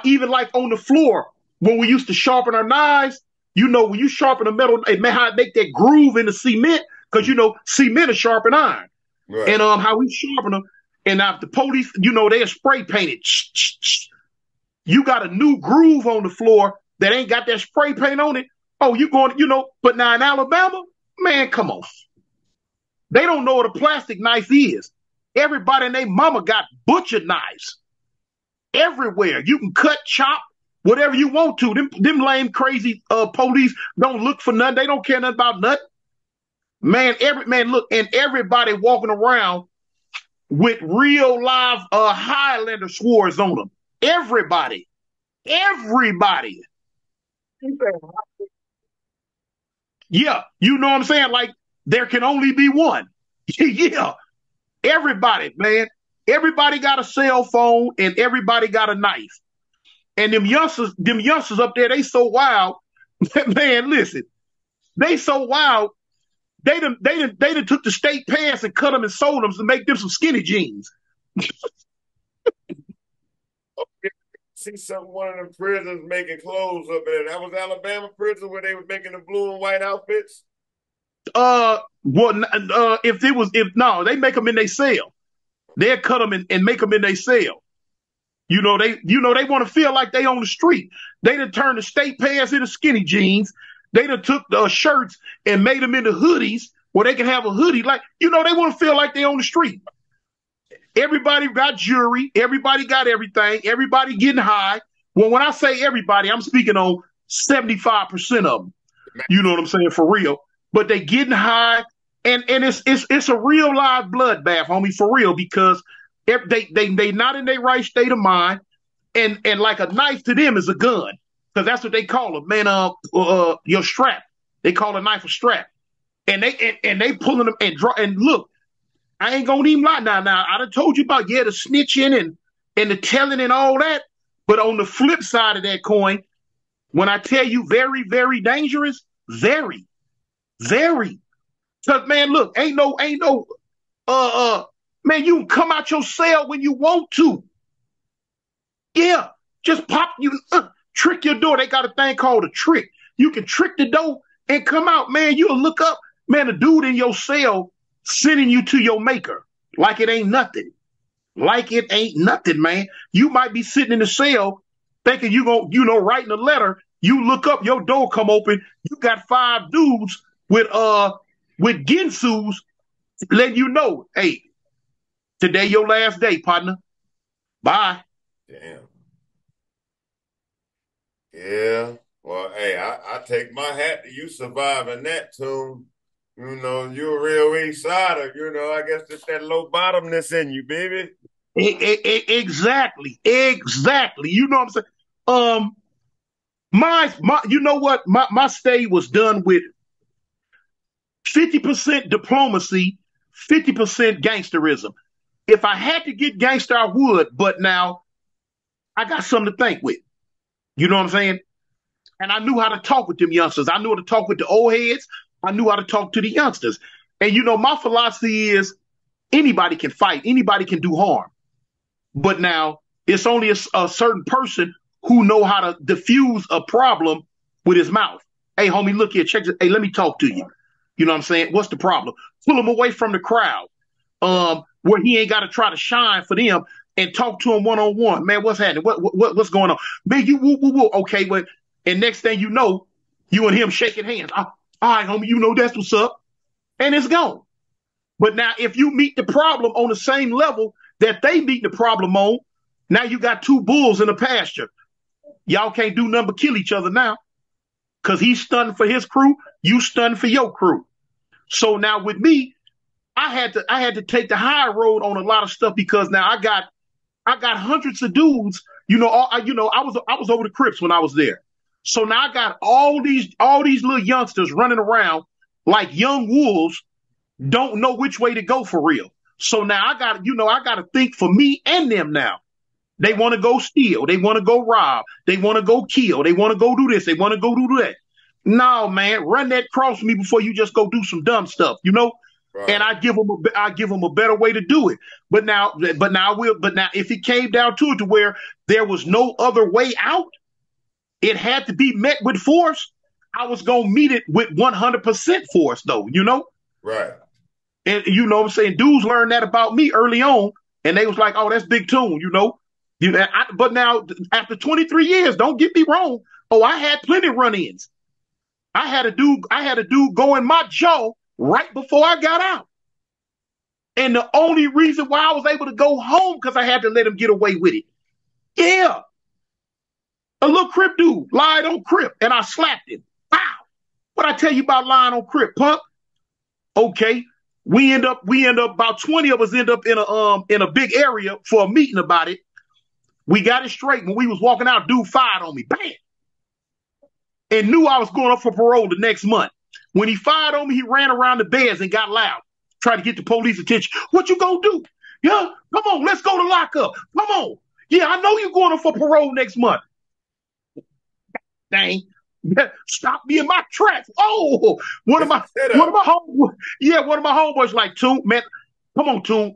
Even like on the floor when we used to sharpen our knives, when you sharpen a metal, it make that groove in the cement, because cement is sharpened iron. Right. And how we sharpen them, and now if the police, they're spray painted. You got a new groove on the floor that ain't got that spray paint on it. You going, but now in Alabama, man, come on. They don't know what a plastic knife is. Everybody and their mama got butcher knives everywhere. You can cut, chop, whatever you want to. Them lame, crazy police don't look for nothing. They don't care nothing about nothing. Man, look, and everybody walking around with real live Highlander swords on them. Everybody. Yeah, you know what I'm saying? Like, there can only be one. Yeah, everybody, man. Everybody got a cell phone and everybody got a knife. And them youngsters up there, they so wild. Man, listen, they so wild. They done took the state pants and cut them and sold them to make them some skinny jeans. See one of them prisons making clothes up there. That was Alabama prison where they were making the blue and white outfits. If they make them in their cell. They'll cut them and make them in their cell. They want to feel like they on the street. They done turned the state pants into skinny jeans. They done took the shirts and made them into hoodies where they can have a hoodie. Like, they want to feel like they on the street. Everybody got jewelry. Everybody got everything. Everybody getting high. Well, when I say everybody, I'm speaking on 75% of them. You know what I'm saying? For real. But they getting high. And it's a real live bloodbath, homie, for real, because they not in their right state of mind. And like a knife to them is a gun. Because that's what they call it, man. Your strap. They call a knife a strap. And they pulling them and look, I ain't gonna even lie now. I done told you about, the snitching and the telling and all that. But on the flip side of that coin, when I tell you very, very dangerous, very, very. Cause man, look, ain't no, man, you can come out your cell when you want to. Yeah, just pop trick your door. They got a thing called a trick. You can trick the door and come out, man. You'll look up, man, a dude in your cell sending you to your maker like it ain't nothing. Like it ain't nothing, man. You might be sitting in the cell thinking you gonna, writing a letter. You look up, your door come open. You got 5 dudes with Ginsus letting you know, hey, today your last day, partner. Bye. Damn. Yeah. Well, hey, I take my hat to you surviving that, too. You're a real East Sider. I guess it's that low bottomness in you, baby. Exactly. You know what I'm saying? You know what? My stay was done with 50% diplomacy, 50% gangsterism. If I had to get gangster, I would, but now I got something to think with. You know what I'm saying? And I knew how to talk with them youngsters. I knew how to talk with the old heads. I knew how to talk to the youngsters. And my philosophy is anybody can fight. Anybody can do harm. But now it's only a certain person who know how to diffuse a problem with his mouth. Hey, homie, look here. Check this. Hey, let me talk to you. You know what I'm saying? What's the problem? Pull him away from the crowd where he ain't got to try to shine for them and talk to him one-on-one. Man, what's happening? What's going on? Man, you woo. Okay, well, and next thing you know, you and him shaking hands. All right, homie, that's what's up. And it's gone. But now if you meet the problem on the same level that they meet the problem on, now you got 2 bulls in a pasture. Y'all can't do nothing but kill each other now. Because he's stunning for his crew, you stunning for your crew. So now with me, I had to take the high road on a lot of stuff because now I got hundreds of dudes. I was over the Crips when I was there. So now I got all these little youngsters running around like young wolves, don't know which way to go for real. So now I got to think for me and them now. They want to go steal. They want to go rob. They want to go kill. They want to go do this. They want to go do that. No, man, run that cross me before you just go do some dumb stuff, Right. And I give them a better way to do it. But now if it came down to it to where there was no other way out, it had to be met with force. I was gonna meet it with 100% force, though. Right. And what I'm saying, dudes learned that about me early on, and they was like, "Oh, that's Big Tune," But now, after 23 years, don't get me wrong. Oh, I had plenty of run-ins. I had a dude go in my jaw right before I got out. And the only reason why I was able to go home because I had to let him get away with it. Yeah. A little Crip dude lied on Crip, and I slapped him. Wow. What I tell you about lying on Crip, punk? Okay. We end up about 20 of us end up in a big area for a meeting about it. We got it straight. When we was walking out, dude fired on me. Bam. And knew I was going up for parole the next month. When he fired on me, he ran around the beds and got loud. Tried to get the police attention. What you gonna do? Yeah, come on, let's go to lockup. Come on. Yeah, I know you're going up for parole next month. Dang. Stop me in my tracks. Oh, one of my homeboys like, Toon, man, come on, Toon.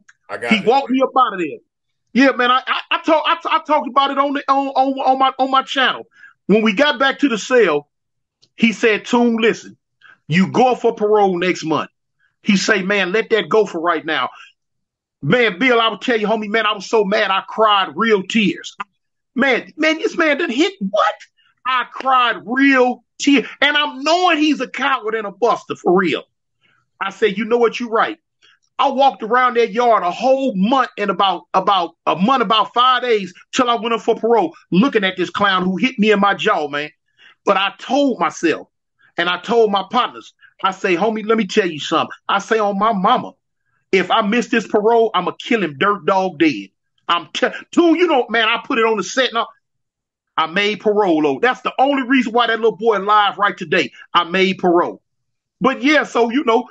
He walked me up out of there. Yeah, man. I talked about it on my channel. When we got back to the cell, he said, Toon, listen, you go for parole next month. He say, man, let that go for right now. Man, Bill, I will tell you, homie, man, I was so mad I cried real tears. Man, this man done hit what? I cried real tears. And I'm knowing he's a coward and a buster for real. I said, you know what, you're right. I walked around that yard a whole month and about 5 days till I went up for parole, looking at this clown who hit me in my jaw, man. But I told myself, and I told my partners, I say, homie, let me tell you something. I say on my mama, if I miss this parole, I'm going to kill him dirt dog dead. Toon, you know, man, I put it on the set now. I made parole, though. That's the only reason why that little boy alive right today. I made parole. But yeah, so, you know,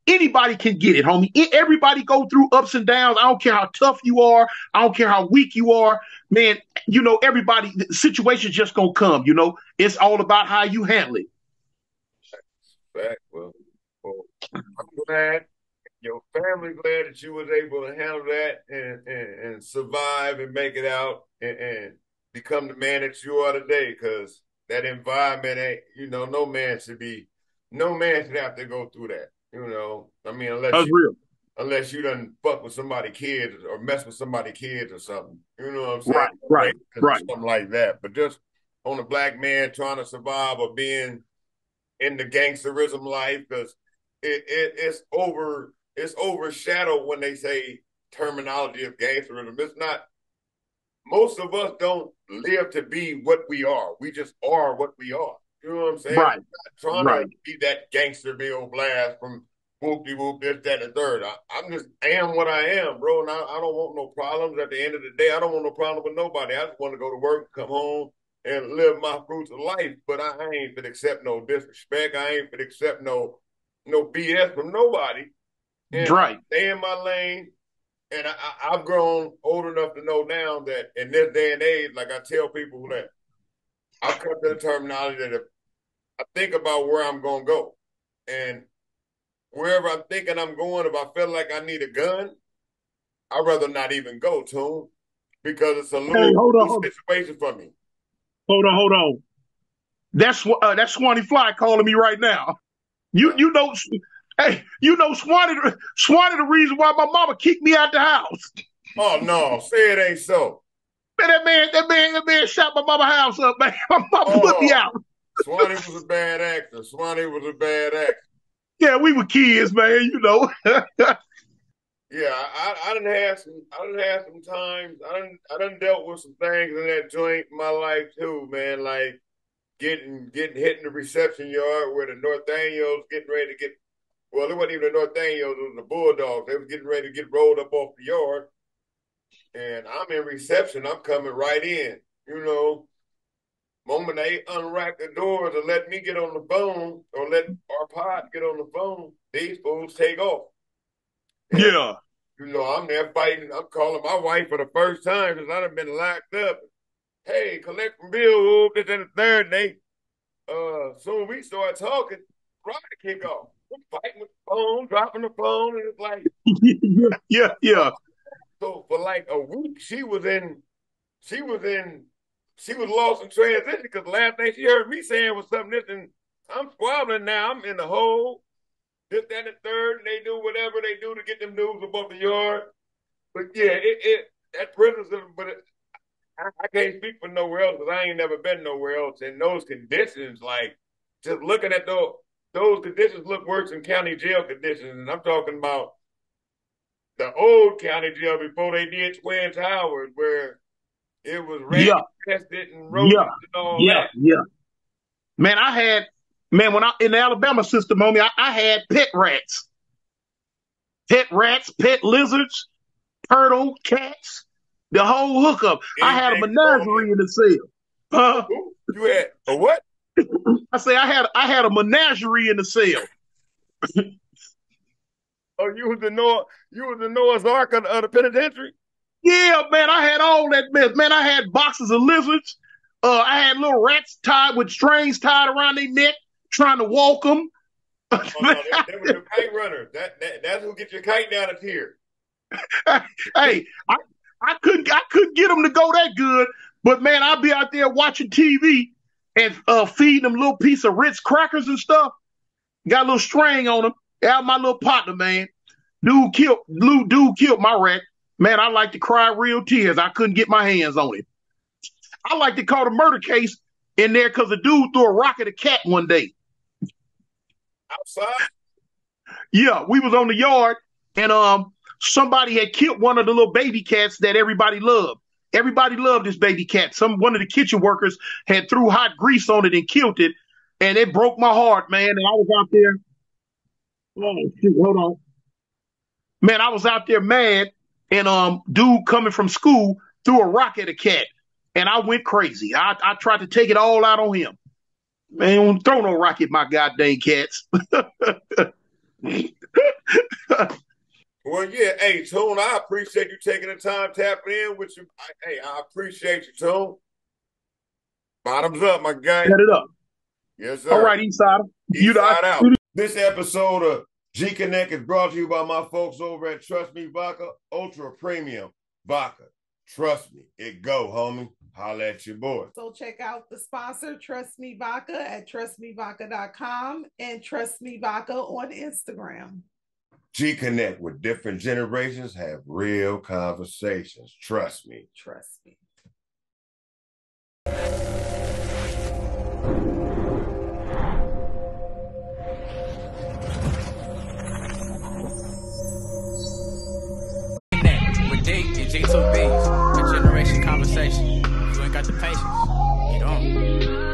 anybody can get it, homie. Everybody go through ups and downs. I don't care how tough you are. I don't care how weak you are. Man, you know, everybody, the situation's just going to come, you know. It's all about how you handle it. Well, I'm glad. Your family glad that you was able to handle that and survive and make it out and become the man that you are today, because that environment ain't, you know, no man should have to go through that. You know, I mean, unless you done fuck with somebody's kids or mess with somebody's kids or something. You know what I'm saying? Right. Something like that. But just on a black man trying to survive or being in the gangsterism life, because it's overshadowed when they say terminology of gangsterism. It's not. Most of us don't live to be what we are. We just are what we are. You know what I'm saying? Right. I'm not trying to be that gangster Bill Blast from whoop-de-whoop, this, that, and the third. I am what I am, bro, and I don't want no problems. At the end of the day, I don't want no problem with nobody. I just want to go to work, come home, and live my fruits of life. But I ain't finna accept no disrespect. I ain't finna accept no BS from nobody. And I stay in my lane. And I've grown old enough to know now that in this day and age, like I tell people that I've come to the terminology that if I think about where I'm going to go, and wherever I'm thinking I'm going, if I feel like I need a gun, I'd rather not even go, Toon, because it's a little situation for me. Hold on. That's Swanee Fly calling me right now. You know. Hey, you know, Swanee the reason why my mama kicked me out the house. Oh no, say it ain't so. Man, that man shot my mama house up, man. My mama put me out. Swanee was a bad actor. Yeah, we were kids, man, you know. Yeah, I done had some times. I done dealt with some things in that joint in my life too, man. Like getting hit in the reception yard where the Northaniels getting ready to get. Well, it wasn't even the Northaniels, it was the Bulldogs. They was getting ready to get rolled up off the yard. And I'm in reception. I'm coming right in. You know, moment they unwrap the doors and let me get on the phone or let our pod get on the phone, these fools take off. And, yeah. You know, I'm there fighting. I'm calling my wife for the first time because I done been locked up. Hey, collect from Bill, this and the third day. Soon we start talking, riot kick off. Fighting with the phone, dropping the phone, and it's like yeah. So for like a week, she was lost in transition because the last thing she heard me saying was something this, and I'm squabbling now. I'm in the hole, this, that, and the third, and they do whatever they do to get them dudes above the yard. But yeah, that prison system, but I can't speak for nowhere else because I ain't never been nowhere else in those conditions. Like just looking at those conditions look worse than county jail conditions. And I'm talking about the old county jail before they did Twin Towers, where it was rat-infested and roaches and all that. Yeah. Man, when I in the Alabama system, homie, I had pet rats, pet lizards, turtle, cats, the whole hookup. I had a menagerie in the cell. You had a what? I say I had a menagerie in the cell. Oh, you was the Noah's Ark of the penitentiary? Yeah, man, I had all that mess. Man, I had boxes of lizards, I had little rats tied with strings tied around their neck, trying to walk them. Oh, no, that was your kite runner. That's who get your kite down a tier. Hey, I couldn't get them to go that good, but man, I'd be out there watching TV and feeding them little piece of Ritz crackers and stuff. Got a little string on them. Out my little partner, man. Dude killed my rat. Man, I like to cry real tears. I couldn't get my hands on it. I like to call the murder case in there because a dude threw a rock at a cat one day. Outside? Yeah, we was on the yard and somebody had killed one of the little baby cats that everybody loved. Everybody loved this baby cat. One of the kitchen workers had threw hot grease on it and killed it, and it broke my heart, man. And I was out there. Oh, shoot, hold on. Man, I was out there mad, and dude coming from school threw a rock at a cat, and I went crazy. I tried to take it all out on him. Man, don't throw no rock at my goddamn cats. Well, yeah, hey, Tune, I appreciate you taking the time tapping in with you. Hey, I appreciate you, Tune. Bottoms up, my guy. Set it up. Yes, sir. All right, Eastside. Eastside out. This episode of Gconnet is brought to you by my folks over at Trust Me Vodka, Ultra Premium Vodka. Trust me, it go, homie. Holla at your boy. So check out the sponsor, Trust Me Vodka, at trustmevodka.com and Trust Me Vodka on Instagram. Gconnet, where different generations have real conversations. Trust me. Trust me. With D and G2Bs, a generation conversation. If you ain't got the patience, get on.